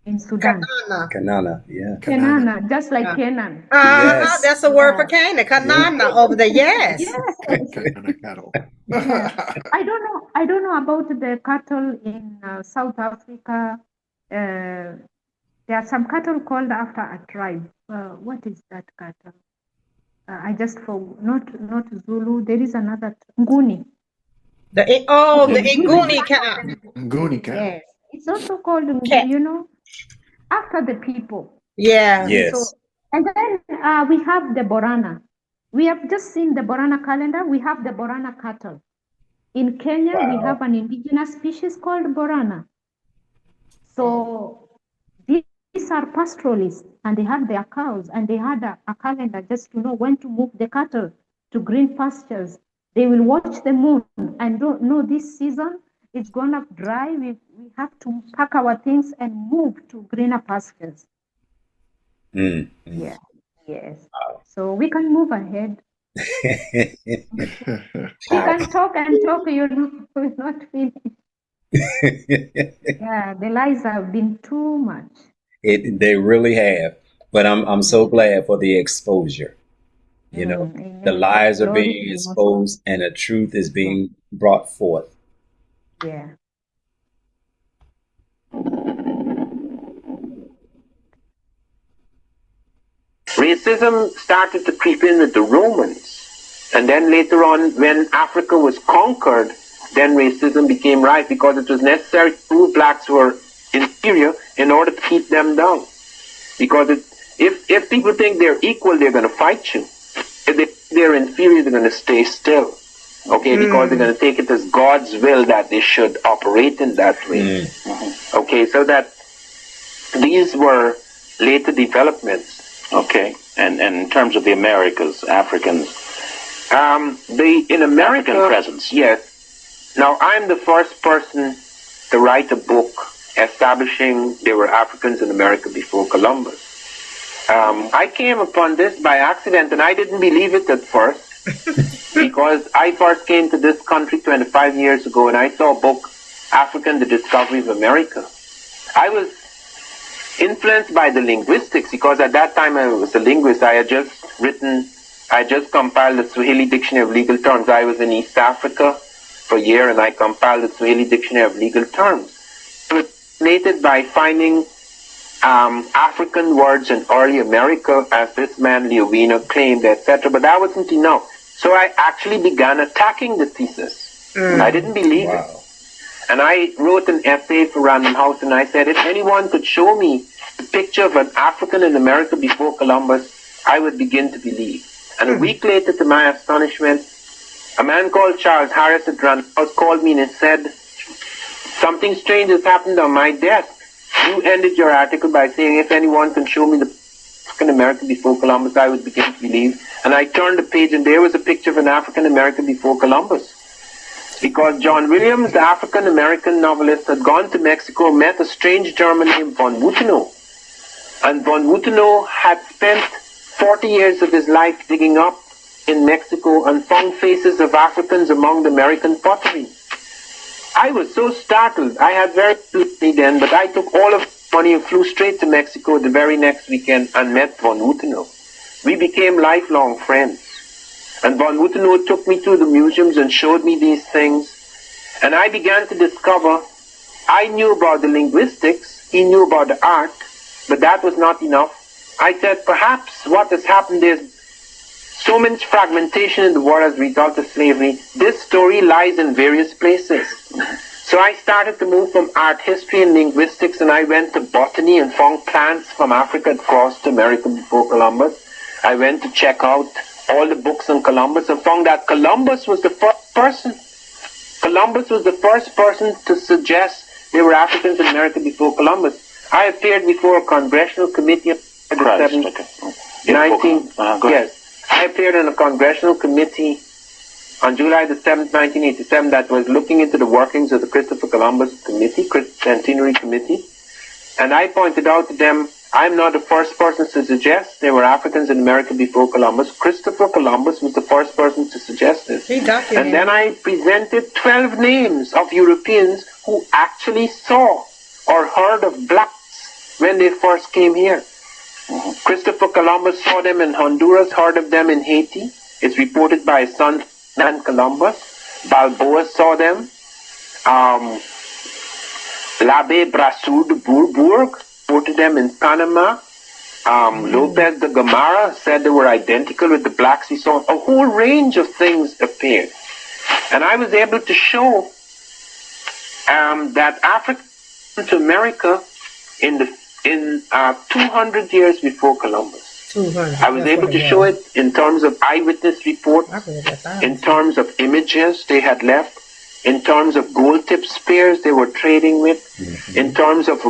in Sudan. Kanana, yeah. Kenana, just like Canaan. Yes. That's a word for Canaan. Kanana over there. Yes. Kenana cattle. I don't know about the cattle in South Africa. There are some cattle called after a tribe. What is that cattle? I just forgot. Not Zulu. There is another Nguni. The Nguni cattle. Nguni cattle. Yes, it's also called after the people. Yeah. Yes. So, and then we have the Borana. We have just seen the Borana calendar. We have the Borana cattle. In Kenya, we have an indigenous species called Borana. So these are pastoralists, and they have their cows, and they had a calendar just to know when to move the cattle to green pastures. They will watch the moon and don't know this season it's gonna dry. We have to pack our things and move to greener pastures. Yeah. Yes. So we can move ahead. We can talk and talk. We're not finished. Yeah, the lies have been too much. They really have. But I'm so glad for the exposure. The lies are being exposed and the truth is being brought forth. Yeah. Racism started to creep in with the Romans. And then later on, when Africa was conquered, then racism became right because it was necessary to prove blacks were inferior in order to keep them down. Because if people think they're equal, they're going to fight you. If they're inferior, they're going to stay still. Okay, because they're going to take it as God's will that they should operate in that way. Okay, so that these were later developments. Okay, and in terms of the Americas, Africans, In American presence. Yes. Now, I'm the first person to write a book establishing there were Africans in America before Columbus. I came upon this by accident, and I didn't believe it at first. Because I first came to this country 25 years ago, and I saw a book, African, the Discovery of America. I was influenced by the linguistics, because at that time I was a linguist. I just compiled the Swahili Dictionary of Legal Terms. I was in East Africa for a year, and I compiled the Swahili Dictionary of Legal Terms. I was fascinated by finding African words in early America, as this man Leowino claimed, etc. But that wasn't enough. So I actually began attacking the thesis. I didn't believe it. And I wrote an essay for Random House, and I said, if anyone could show me the picture of an African in America before Columbus, I would begin to believe. And a week later, to my astonishment, a man called Charles Harris at Random House called me and said, something strange has happened on my desk. You ended your article by saying, if anyone can show me the African American before Columbus, I would begin to believe. And I turned the page, and there was a picture of an African American before Columbus. Because John Williams, the African American novelist, had gone to Mexico, met a strange German named von Wutenow. And von Wutenow had spent 40 years of his life digging up in Mexico and found faces of Africans among the American pottery. I was so startled. I had very little money then, but I took all of the money and flew straight to Mexico the very next weekend and met Von Wuthenau. We became lifelong friends. And Von Wuthenau took me to the museums and showed me these things. And I began to discover I knew about the linguistics, he knew about the art, but that was not enough. I said, perhaps what has happened is so much fragmentation in the world as a result of slavery. This story lies in various places. So I started to move from art history and linguistics, and I went to botany and found plants from Africa that crossed to America before Columbus. I went to check out all the books on Columbus and found that Columbus was the first person. Columbus was the first person to suggest there were Africans in America before Columbus. I appeared before a congressional committee on I appeared on a congressional committee on July the 7th, 1987, that was looking into the workings of the Christopher Columbus Committee, Centenary Committee. And I pointed out to them, I'm not the first person to suggest there were Africans in America before Columbus. Christopher Columbus was the first person to suggest this. And then I presented 12 names of Europeans who actually saw or heard of blacks when they first came here. Christopher Columbus saw them in Honduras, heard of them in Haiti. It's reported by his son, Ferdinand Columbus. Balboa saw them. L'Abbé Brasseur de Bourbourg reported them in Panama. Lopez de Gamara said they were identical with the blacks he saw. A whole range of things appeared. And I was able to show that Africa came to America in 200 years before Columbus. I was able to show it in terms of eyewitness reports, in terms of images they had left, in terms of gold-tipped spears they were trading with, in terms of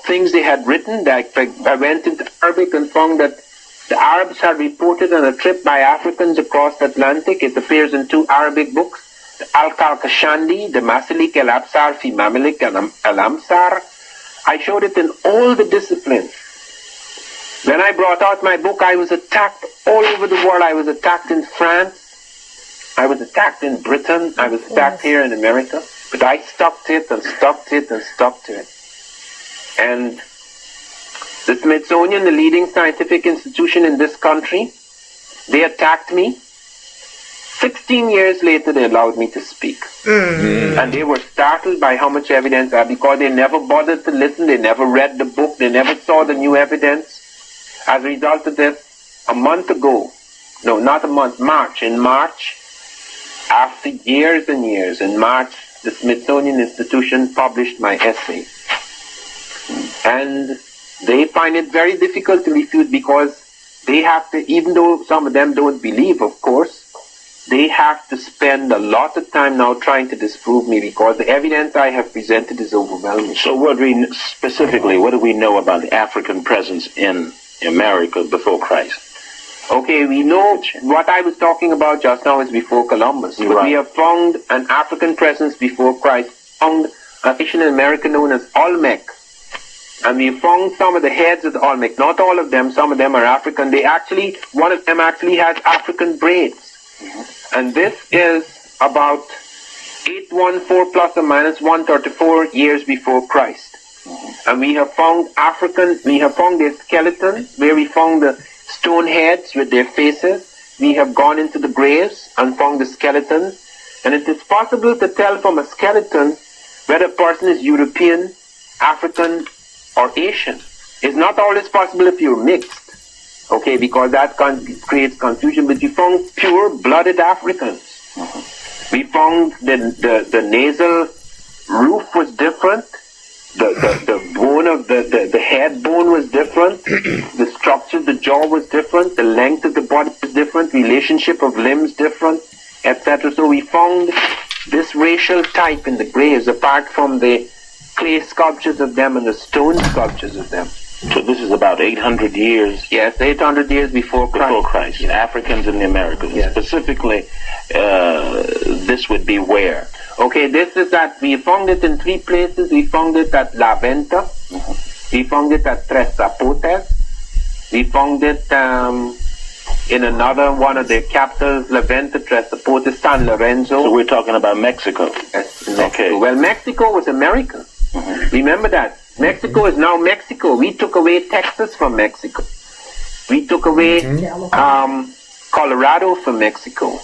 things they had written. Like I went into Arabic and found that the Arabs had reported on a trip by Africans across the Atlantic. It appears in 2 Arabic books, the Al-Kalkashandi, the Masilik al-Absar fi Mamalik al-Amsar. I showed it in all the disciplines. When I brought out my book, I was attacked all over the world. I was attacked in France. I was attacked in Britain. I was attacked here in America. But I stuck to it and stuck to it and stuck to it. And the Smithsonian, the leading scientific institution in this country, they attacked me. 16 years later, they allowed me to speak. And they were startled by how much evidence I had, because they never bothered to listen. They never read the book. They never saw the new evidence. As a result of this, a month ago, no, not a month, in March, after years and years, in March, the Smithsonian Institution published my essay. And they find it very difficult to refute, because they have to, even though some of them don't believe, of course, they have to spend a lot of time now trying to disprove me, because the evidence I have presented is overwhelming. So what do we know about the African presence in America before Christ? Okay, we know what I was talking about just now is before Columbus. But we have found an African presence before Christ, found a nation in America known as Olmec. And we found some of the heads of the Olmec, not all of them, some of them are African. One of them actually has African braids. And this is about 814 plus or minus 134 years before Christ. And we have found their skeletons, where we found the stone heads with their faces. We have gone into the graves and found the skeletons. And it is possible to tell from a skeleton whether a person is European, African, or Asian. It's not always possible if you're mixed, okay, because that creates confusion. But we found pure-blooded Africans. We found the nasal roof was different. The bone of the head bone was different. The structure of the jaw was different. The length of the body was different. Relationship of limbs different, etc. So we found this racial type in the graves, apart from the clay sculptures of them and the stone sculptures of them. So this is about 800 years. Yes, 800 years before Christ. Before Christ. Yes. Africans in the Americas. Yes. Specifically, this would be where? Okay, this is that we found it in 3 places. We found it at La Venta. We found it at Tres Zapotes. We found it in another one of their capitals, La Ventatres, the port of San Lorenzo. So we're talking about Mexico. Yes, Mexico. Okay. Well, Mexico was America. Remember that. Mexico is now Mexico. We took away Texas from Mexico. We took away Colorado from Mexico.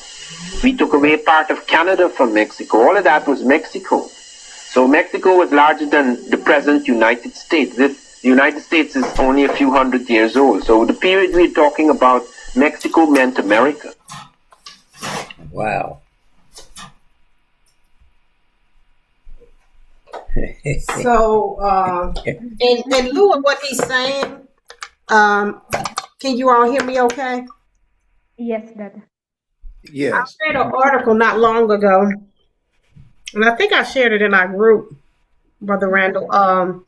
We took away part of Canada from Mexico. All of that was Mexico. So Mexico was larger than the present United States. The United States is only a few hundred years old. So the period we're talking about, Mexico meant America. Wow. So, in lieu of what he's saying, can you all hear me okay? Yes, Dada. Yes. I read an article not long ago, and I think I shared it in our group, Brother Randall.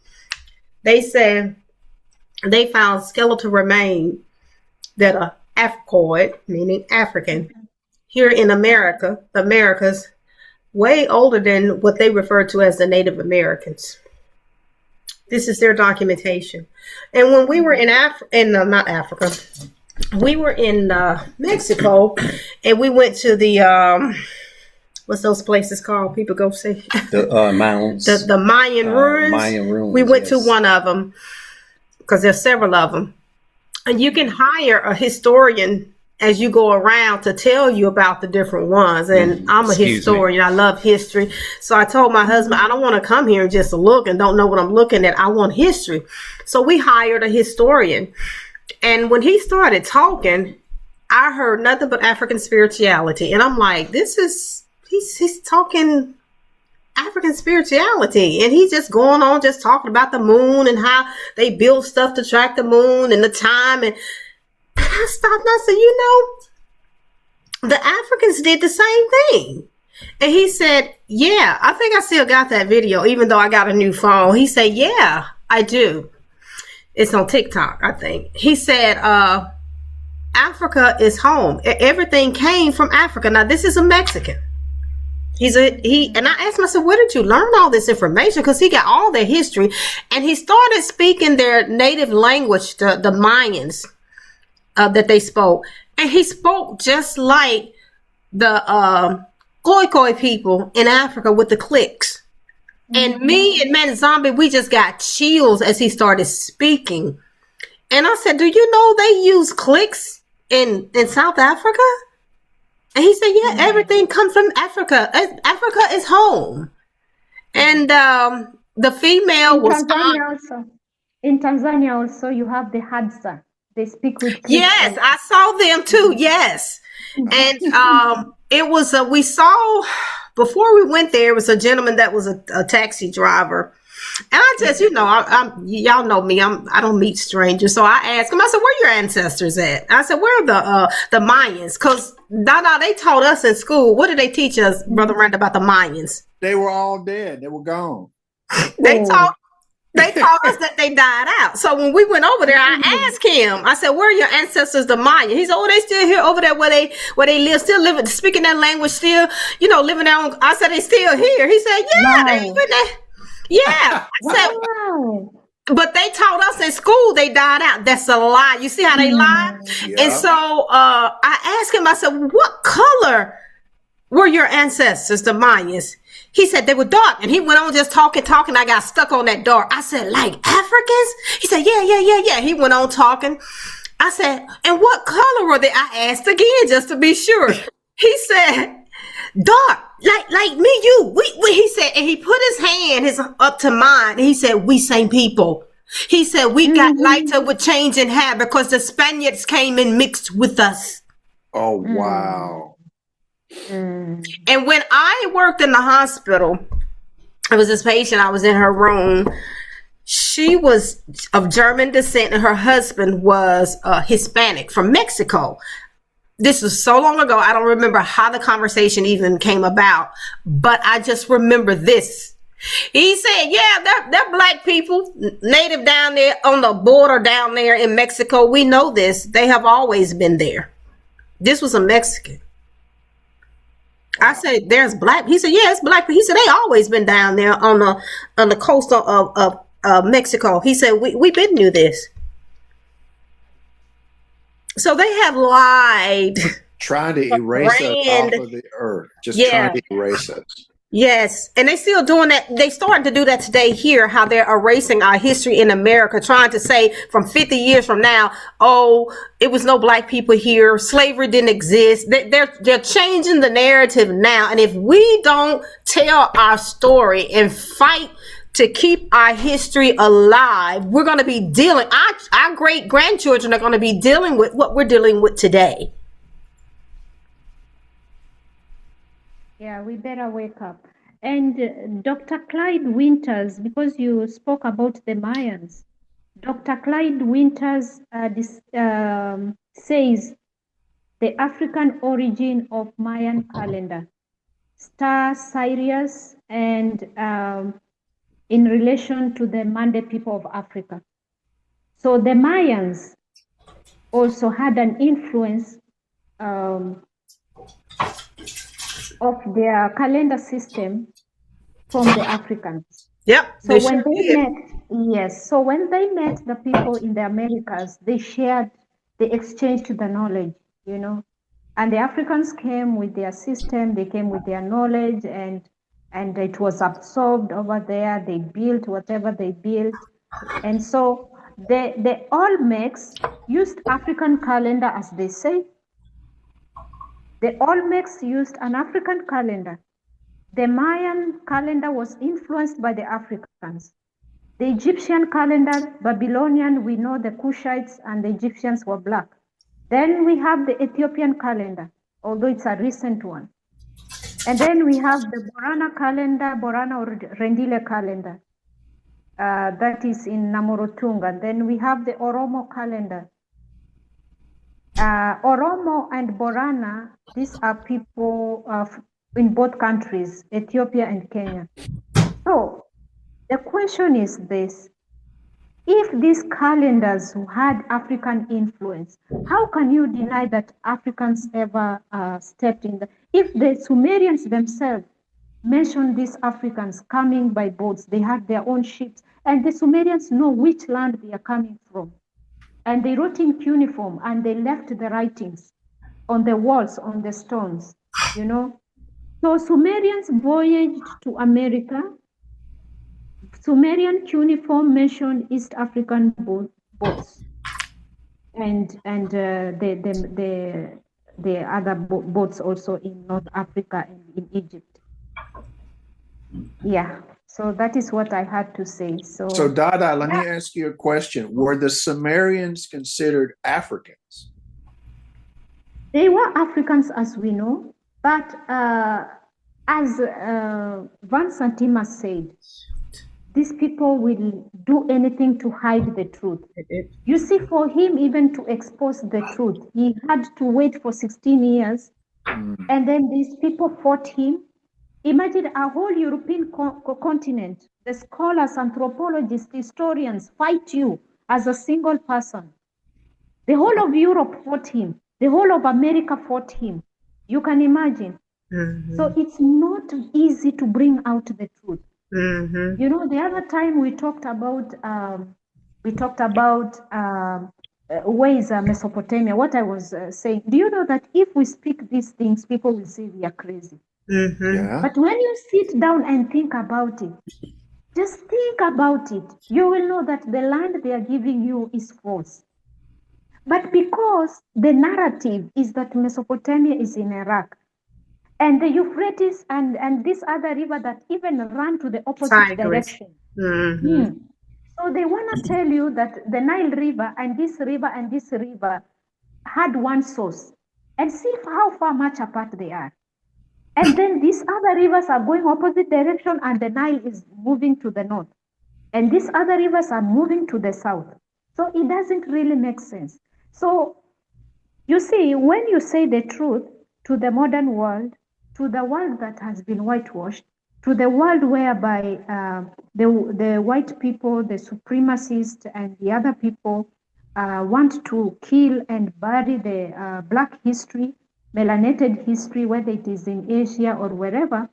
They said they found skeletal remains that are Africoid, meaning African, here in America, Americas, way older than what they refer to as the Native Americans. This is their documentation. And when we were in not Africa, we were in Mexico, and we went to the what's those places called? People go say The mounds. the Mayan ruins. Mayan ruins. We went to yes. one of them because there's several of them, and you can hire a historian as you go around to tell you about the different ones. And I'm a historian. I love history. So I told my husband, I don't want to come here and just look and don't know what I'm looking at. I want history. So we hired a historian. And when he started talking, I heard nothing but African spirituality. And I'm like, he's talking African spirituality. And he's just going on, just talking about the moon and how they build stuff to track the moon and the time. And I stopped and I said, the Africans did the same thing. And he said, yeah, I think I still got that video, even though I got a new phone. He said, yeah, I do. It's on TikTok, I think. He said, Africa is home. Everything came from Africa. Now, this is a Mexican. And I asked him, I said, where did you learn all this information? Because he got all their history. And he started speaking their native language, the Mayans. That they spoke, and he spoke just like the Khoi people in Africa with the clicks. And me and ManzambiZola, we just got chills as he started speaking. And I said, do you know they use clicks in South Africa? And he said, yeah, everything comes from Africa. Africa is home. And the female was in Tanzania also you have the Hadza. They speak with kids. Yes, I saw them too. Yes. And it was we saw before we went there, it was a gentleman that was a taxi driver. And I just, y'all know me, I don't meet strangers. So I asked him, I said, where your ancestors at? I said, where are the Mayans? Because they taught us in school. What did they teach us, Brother Rand, about the Mayans? They were all dead. They were gone. They taught us that they died out. So when we went over there, I asked him, I said, where are your ancestors, the Maya? He said, oh, they still here over there where they live, still living, speaking that language, still, living there. I said, they still here. He said, yeah, they even there. Yeah. I said, but they taught us in school they died out. That's a lie. You see how they lie? Yeah. And so I asked him, I said, what color were your ancestors, the Mayans? He said they were dark, and he went on just talking. I got stuck on that dark. I said, like Africans? He said, yeah. He went on talking. I said, and what color were they? I asked again just to be sure. He said, dark, like me, you. We he said, and he put his hand up to mine. And he said, we same people. He said, we got lighter with change in hair because the Spaniards came and mixed with us. Oh, wow. And when I worked in the hospital, it was this patient, I was in her room. She was of German descent and her husband was Hispanic from Mexico. This was so long ago, I don't remember how the conversation even came about, but I just remember this. He said, yeah, they're black people, native down there on the border down there in Mexico. We know this. They have always been there. This was a Mexican. I said, there's black. He said, yeah, it's black. He said, they always been down there on the coast of Mexico. He said, we been knew this. So they have lied. Trying to erase us off of the earth. Just trying to erase us. Yes, and they still doing that. They starting to do that today here, how they're erasing our history in America, trying to say from 50 years from now, oh, it was no black people here, slavery didn't exist. They're changing the narrative now. And if we don't tell our story and fight to keep our history alive, we're going to be dealing, our great grandchildren are going to be dealing with what we're dealing with today. Yeah, we better wake up. And Dr. Clyde Winters, because you spoke about the Mayans, Dr. Clyde Winters says the African origin of Mayan calendar, Star Sirius, and in relation to the Mande people of Africa. So the Mayans also had an influence of their calendar system from the Africans. Yep. So when they met, yes. So when they met the people in the Americas, they exchanged the knowledge, you know. And the Africans came with their system, they came with their knowledge, and it was absorbed over there. They built whatever they built. And so the Olmecs used African calendar, as they say. The Olmecs used an African calendar. The Mayan calendar was influenced by the Africans. The Egyptian calendar, Babylonian, we know the Cushites and the Egyptians were black. Then we have the Ethiopian calendar, although it's a recent one. And then we have the Borana calendar, Borana or Rendile calendar, that is in Namorotunga. Then we have the Oromo calendar. Oromo and Borana, these are people in both countries, Ethiopia and Kenya. So the question is this: if these calendars had African influence, how can you deny that Africans ever stepped in? If the Sumerians themselves mentioned these Africans coming by boats, they had their own ships, and the Sumerians know which land they are coming from. And they wrote in cuneiform, and they left the writings on the walls, on the stones, you know. So Sumerians voyaged to America. Sumerian cuneiform mentioned East African boats, and the other boats also in North Africa and in Egypt. Yeah. So that is what I had to say. So Dada, let me ask you a question. Were the Sumerians considered Africans? They were Africans, as we know, but as Van Santima said, these people will do anything to hide the truth. You see, for him even to expose the truth, he had to wait for 16 years. And then these people fought him. Imagine a whole European continent, the scholars, anthropologists, historians fight you as a single person. The whole of Europe fought him. The whole of America fought him. You can imagine. So it's not easy to bring out the truth. You know, the other time we talked about ways Mesopotamia. What I was saying, do you know that if we speak these things, people will say we are crazy. Yeah. But when you sit down and think about it, just think about it, you will know that the land they are giving you is false. But because the narrative is that Mesopotamia is in Iraq, and the Euphrates and this other river that even run to the opposite direction. So they want to tell you that the Nile River and this river had one source. And see how far much apart they are. And then these other rivers are going opposite direction, and the Nile is moving to the north. And these other rivers are moving to the south. So it doesn't really make sense. So you see, when you say the truth to the modern world, to the world that has been whitewashed, to the world whereby the white people, the supremacists, and the other people want to kill and bury the black history, melanated history, whether it is in Asia or wherever,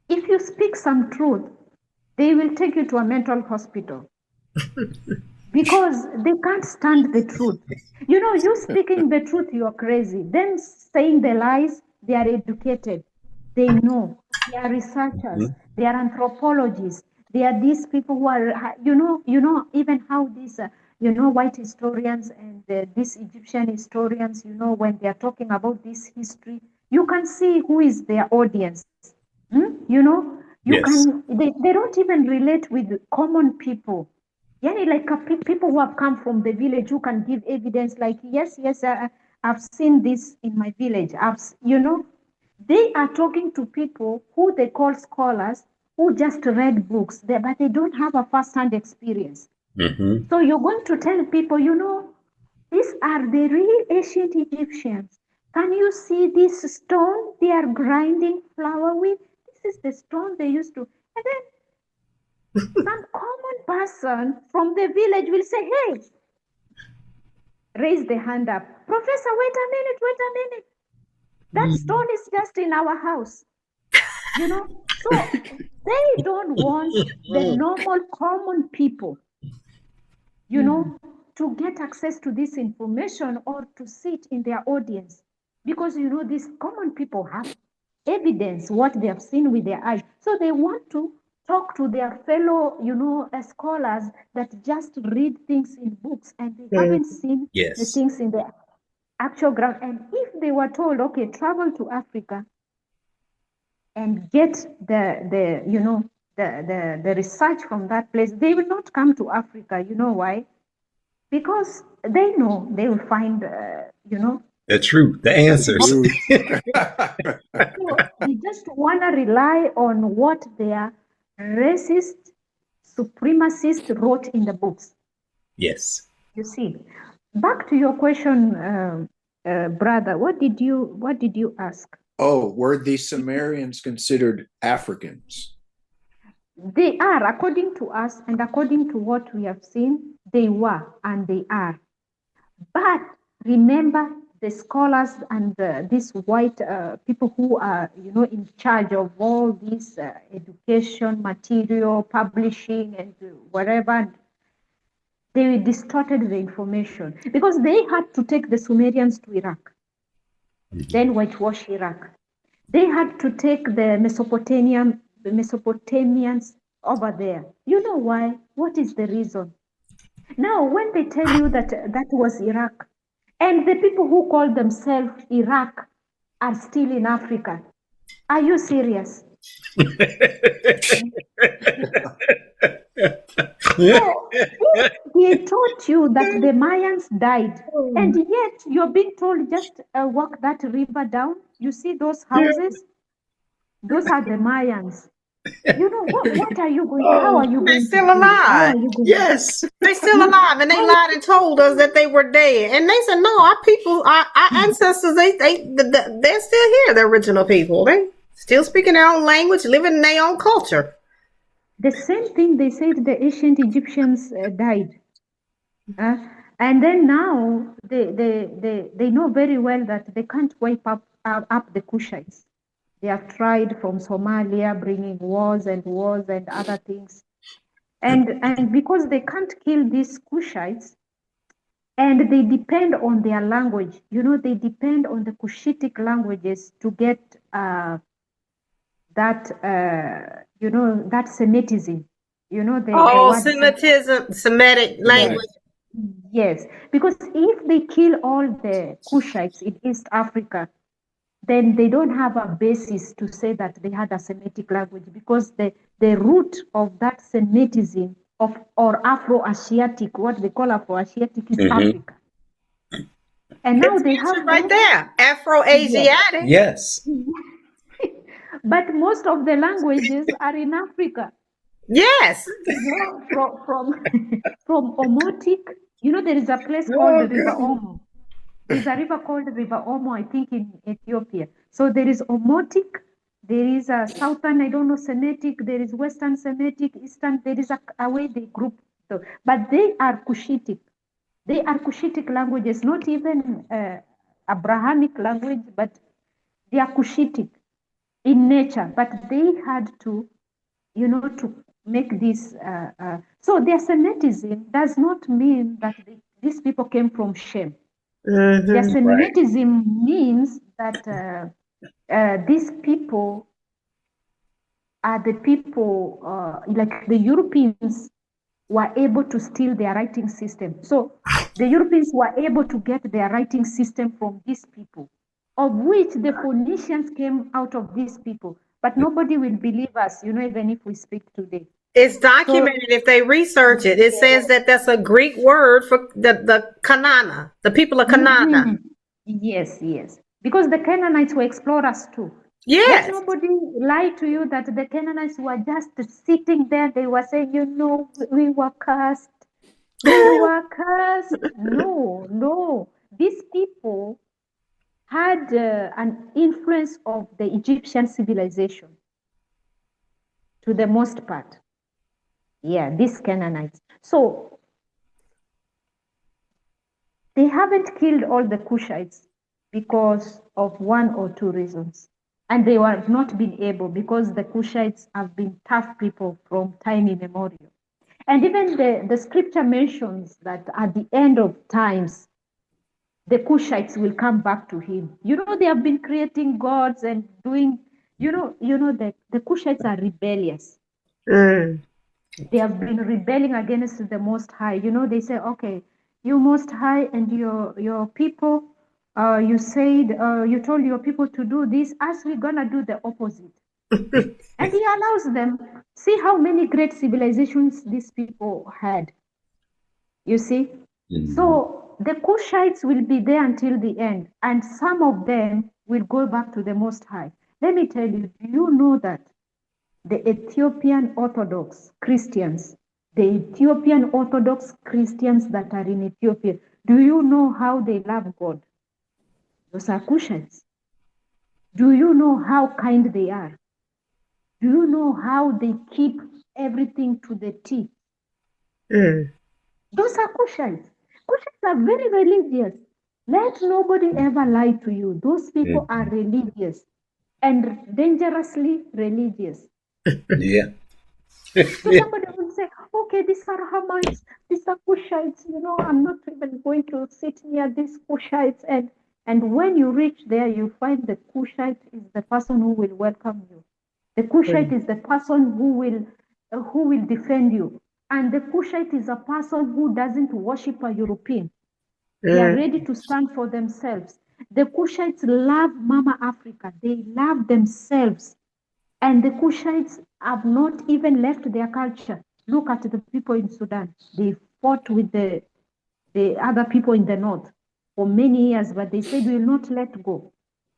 if you speak some truth, they will take you to a mental hospital. because they can't stand the truth. You know, you speaking the truth, you're crazy. Them saying the lies, they are educated. They know. They are researchers. They are anthropologists. They are these people who are, even how these, white historians and these Egyptian historians, when they are talking about this history, you can see who is their audience. They don't even relate with common people. Yani, like people who have come from the village who can give evidence like, yes, I've seen this in my village. They are talking to people who they call scholars who just read books, but they don't have a first-hand experience. So you're going to tell people, these are the real ancient Egyptians. Can you see this stone they are grinding flour with? This is the stone they used to. And then some common person from the village will say, hey, raise the hand up. Professor, wait a minute. That stone is just in our house. So they don't want the normal common people, to get access to this information or to sit in their audience. Because, these common people have evidence, what they have seen with their eyes. So they want to talk to their fellow, scholars that just read things in books and they haven't seen the things in the actual ground. And if they were told, okay, travel to Africa and get the research from that place, they will not come to Africa. You know why? Because they know they will find, the truth, the answers. So they just want to rely on what their racist supremacists wrote in the books. Yes. You see, back to your question, brother. What did you ask? Oh, were the Sumerians considered Africans? They are, according to us and according to what we have seen, they were and they are. But remember, the scholars and these white people who are, in charge of all this education, material, publishing, and whatever, they distorted the information because they had to take the Sumerians to Iraq, then whitewash Iraq. They had to take the Mesopotamians over there. You know why? What is the reason? Now, when they tell you that that was Iraq, and the people who call themselves Iraq are still in Africa, are you serious? So, he taught you that the Mayans died, and yet you're being told just walk that river down. You see those houses? Those are the Mayans. What are you going? How are you going? They're still alive. Yes, they're still alive, and they lied and told us that they were dead. And they said, "No, our people, our ancestors, they're still here. The original people, they still speaking their own language, living in their own culture." The same thing they said the ancient Egyptians died, and then now they know very well that they can't wipe up the Kushites. They have tried from Somalia, bringing wars and other things. And because they can't kill these Kushites, and they depend on their language, they depend on the Cushitic languages to get that Semitism. Semitic language. Yes, because if they kill all the Kushites in East Africa, then they don't have a basis to say that they had a Semitic language, because the root of that Semitism or Afro-Asiatic, what they call Afro-Asiatic, is Africa. And now they have right there, Afro-Asiatic. Yes. But most of the languages are in Africa. Yes. From Omotic, there is a place called River Omo. There's a river called River Omo, I think, in Ethiopia. So there is Omotic, there is a Southern, I don't know, Semitic, there is Western Semitic, Eastern, there is a way they group. But they are Cushitic. They are Cushitic languages, not even Abrahamic language, but they are Cushitic in nature. But they had to, make this. So their Semitism does not mean that these people came from Shem. Their Semitism means that these people are the people, like the Europeans were able to steal their writing system. So the Europeans were able to get their writing system from these people, of which the Phoenicians came out of these people. But nobody will believe us, even if we speak today. It's documented if they research it. It says that that's a Greek word for the Kanana, the people of Kanana. Yes, yes. Because the Canaanites were explorers too. Yes. Let nobody lie to you that the Canaanites were just sitting there. They were saying, we were cursed. We were cursed. No. These people had an influence of the Egyptian civilization to the most part. Yeah, these Canaanites. So they haven't killed all the Cushites because of one or two reasons. And they were not been able because the Cushites have been tough people from time immemorial. And even the scripture mentions that at the end of times, the Cushites will come back to him. They have been creating gods and doing, the Cushites are rebellious. They have been rebelling against the Most High. They say, okay, you Most High and your people, you said, you told your people to do this, as we're going to do the opposite. And he allows them. See how many great civilizations these people had. You see? So the Cushites will be there until the end, and some of them will go back to the Most High. Let me tell you, do you know that the Ethiopian Orthodox Christians that are in Ethiopia, do you know how they love God? Those are Cushites. Do you know how kind they are? Do you know how they keep everything to the T? Those are Cushites. Cushites are very religious. Let nobody ever lie to you. Those people are religious and dangerously religious. Yeah. So somebody will say, okay, these are Hamites, these are Cushites, I'm not even going to sit near these Cushites. And when you reach there, you find the Cushite is the person who will welcome you. The Cushite is the person who will defend you. And the Cushite is a person who doesn't worship a European. They are ready to stand for themselves. The Cushites love Mama Africa. They love themselves. And the Cushites have not even left their culture. Look at the people in Sudan. They fought with the other people in the north for many years, but they said, we will not let go.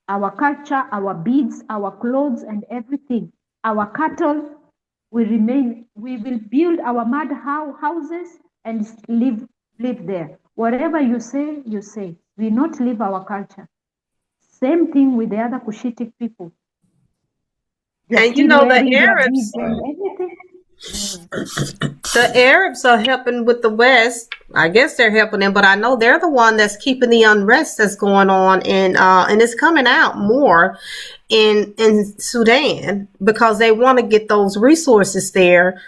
Our culture, our beads, our clothes, and everything, our cattle will remain. We will build our mud houses and live there. Whatever you say, you say. We will not leave our culture. Same thing with the other Cushitic people. And the Arabs are helping with the West. I guess they're helping them, but I know they're the one that's keeping the unrest that's going on, and it's coming out more in Sudan because they want to get those resources there.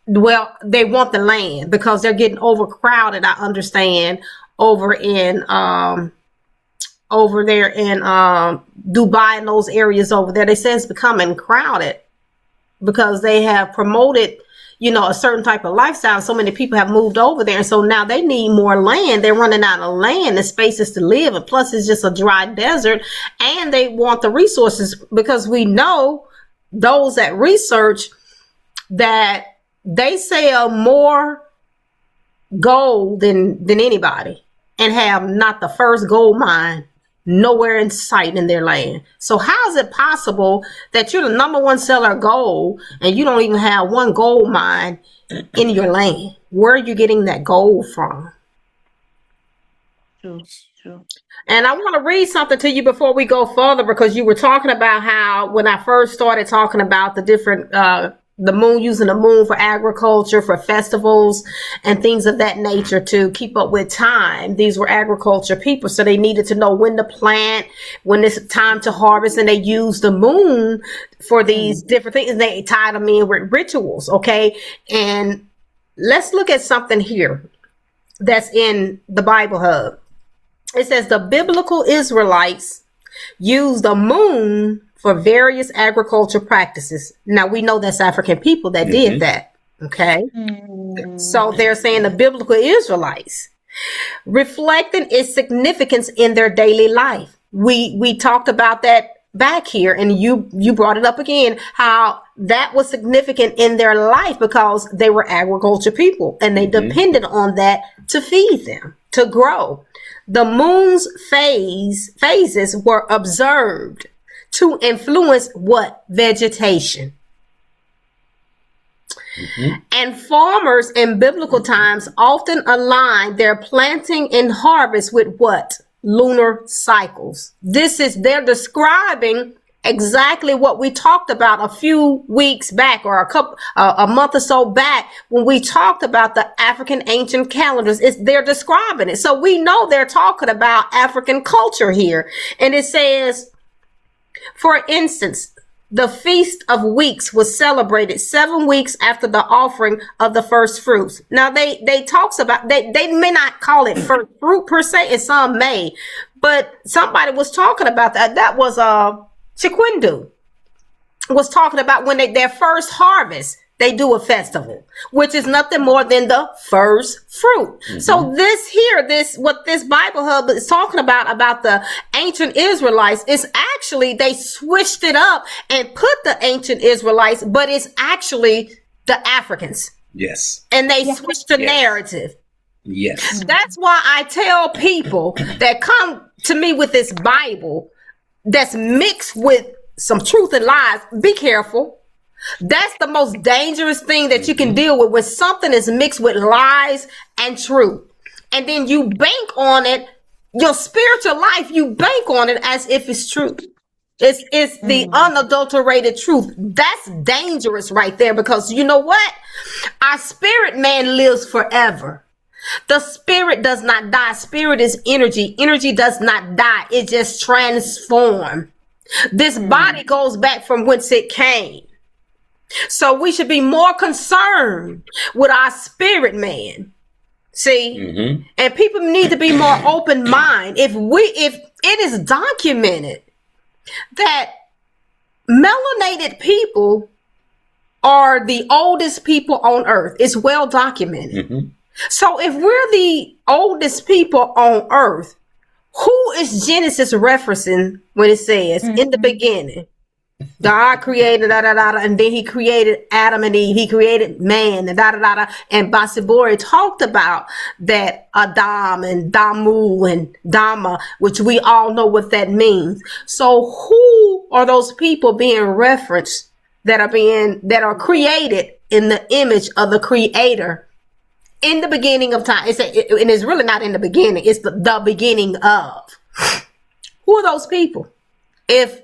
Well, they want the land because they're getting overcrowded. I understand over there in Dubai and those areas over there. They say it's becoming crowded because they have promoted, a certain type of lifestyle. So many people have moved over there. And so now they need more land. They're running out of land and spaces to live. And plus it's just a dry desert. And they want the resources because we know those that research that they sell more gold than anybody and have not the first gold mine nowhere in sight in their land. So how is it possible that you're the number one seller of gold and you don't even have one gold mine in your land? Where are you getting that gold from? True. And I want to read something to you before we go further, because you were talking about how when I first started talking about the different the moon, using the moon for agriculture, for festivals and things of that nature to keep up with time. These were agriculture people, so they needed to know when to plant, when it's time to harvest, and they used the moon for these different things. They tied them in with rituals, okay? And let's look at something here that's in the Bible Hub. It says the biblical Israelites used the moon for various agriculture practices. Now we know that's African people that did that. Okay. So they're saying the biblical Israelites, reflecting its significance in their daily life. We talked about that back here, and you brought it up again, how that was significant in their life because they were agriculture people and they depended on that to feed them, to grow. The moon's phases were observed to influence what? Vegetation. And farmers in biblical times often align their planting and harvest with what? Lunar cycles. They're describing exactly what we talked about a few weeks back, or a month or so back, when we talked about the African ancient calendars. They're describing it. So we know they're talking about African culture here. And it says, for instance, the Feast of Weeks was celebrated 7 weeks after the offering of the first fruits. Now they talks about, they may not call it first fruit per se, and some may, but somebody was talking about that. That was Chikwindu was talking about when their first harvest, they do a festival, which is nothing more than the first fruit. So what this Bible Hub is talking about the ancient Israelites, is actually, they switched it up and put the ancient Israelites, but it's actually the Africans. Yes. And they switched the narrative. Yes. That's why I tell people that come to me with this Bible that's mixed with some truth and lies, be careful. That's the most dangerous thing that you can deal with, when something is mixed with lies and truth. And then you bank on it, your spiritual life, you bank on it as if it's true. It's the unadulterated truth. That's dangerous right there, because you know what? Our spirit man lives forever. The spirit does not die. Spirit is energy. Energy does not die. It just transforms. This body goes back from whence it came. So we should be more concerned with our spirit man. See? And people need to be more open mind. If it is documented that melanated people are the oldest people on earth, it's well documented. So if we're the oldest people on earth, who is Genesis referencing when it says in the beginning? God created and then he created Adam and Eve. He created man and And Basibori talked about that Adam and Damu and Dama, which we all know what that means. So who are those people being referenced that are created in the image of the Creator in the beginning of time? And it's really not in the beginning. It's the beginning of. Who are those people? If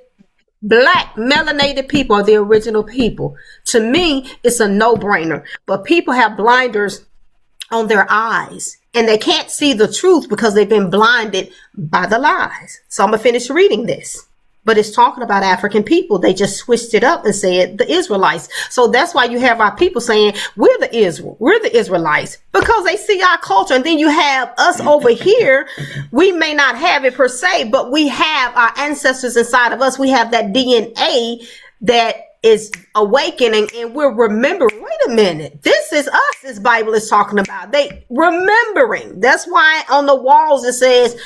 Black melanated people are the original people, to me, it's a no-brainer. But people have blinders on their eyes, and they can't see the truth because they've been blinded by the lies. So I'm going to finish reading this. But it's talking about African people. They just switched it up and said the Israelites. So that's why you have our people saying we're the Israelites, because they see our culture. And then you have us over here. We may not have it per se, but we have our ancestors inside of us. We have that DNA that is awakening, and we're remembering, wait a minute, this is us. This Bible is talking about. They remembering. That's why on the walls it says,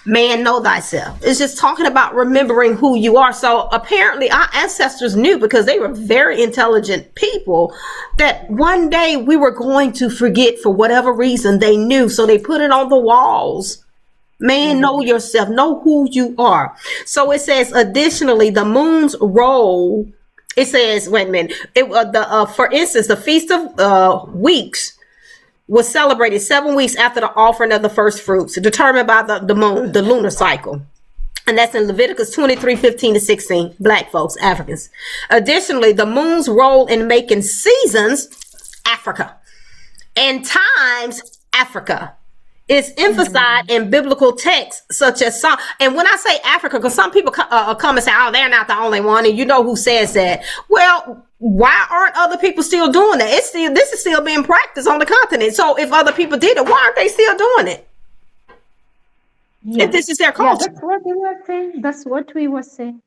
man, know thyself. It's just talking about remembering who you are. So apparently our ancestors knew, because they were very intelligent people, that one day we were going to forget for whatever reason. They knew. So they put it on the walls. Man, know yourself. Know who you are. So it says, additionally, the moon's role, it says, wait a minute. For instance, the Feast of Weeks was celebrated 7 weeks after the offering of the first fruits, determined by the moon, the lunar cycle. And that's in Leviticus 23:15-16, black folks, Africans. Additionally, the moon's role in making seasons, Africa, and times, Africa, is emphasized in biblical texts such as Psalm. And when I say Africa, because some people come and say, oh, they're not the only one. And you know who says that. Well, why aren't other people still doing that? This is still being practiced on the continent. So if other people did it, why aren't they still doing it? Yeah. If this is their culture. Yeah, that's what we were saying. That's what we were saying.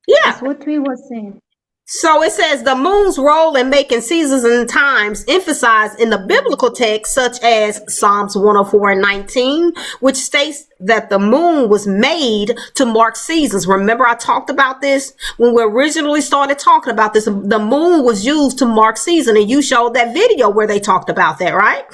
Yeah. That's what we were saying. So it says the moon's role in making seasons and times emphasized in the biblical text, such as Psalms 104:19, which states that the moon was made to mark seasons. Remember, I talked about this when we originally started talking about this. The moon was used to mark season, and you showed that video where they talked about that, right?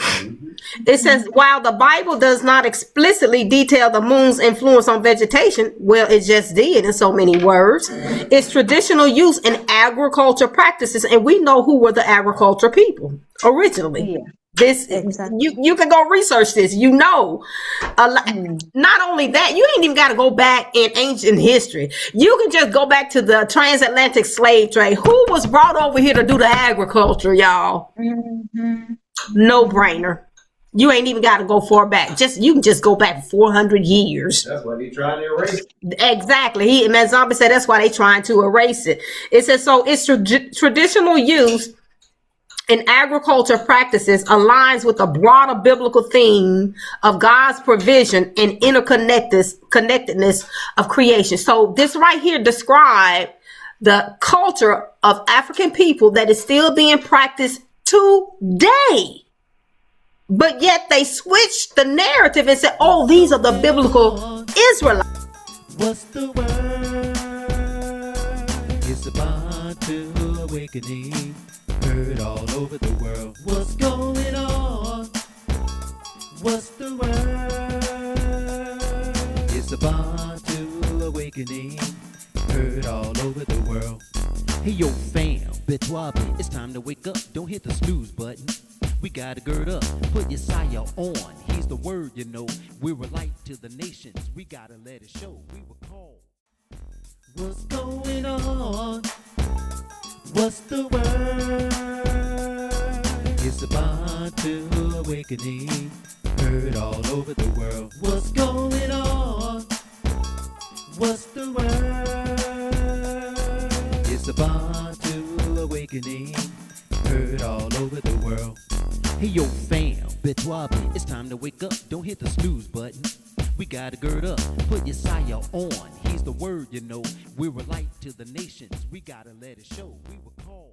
It says, while the Bible does not explicitly detail the moon's influence on vegetation, well, it just did in so many words, its traditional use in agriculture practices, and we know who were the agriculture people originally. Yeah. This Exactly. you can go research this. You know, not only that, you ain't even got to go back in ancient history. You can just go back to the transatlantic slave trade. Who was brought over here to do the agriculture, y'all? No brainer. You ain't even got to go far back. You can just go back 400 years. That's what he's trying to erase it. Exactly. ManzambiZola said that's why they trying to erase it. It says, so its traditional use in agriculture practices aligns with the broader biblical theme of God's provision and interconnectedness of creation. So this right here describes the culture of African people that is still being practiced today. But yet they switched the narrative and said, oh, these are the biblical Israelites. What's the word? It's about to awakening. Heard all over the world. What's going on? What's the word? It's about to awakening. Heard all over the world. Hey yo fam, it's time to wake up. Don't hit the snooze button. We gotta gird up, put your Messiah on. He's the word, you know. We're a light to the nations. We gotta let it show. We were called. What's going on? What's the word? It's about to awakening. Heard all over the world. What's going on? What's the word? It's about to awakening. Heard all over the world. Hey yo fam, it's time to wake up. Don't hit the snooze button. We gotta gird up, put your Messiah on. He's the word, you know. We're a light to the nations. We gotta let it show. We were called.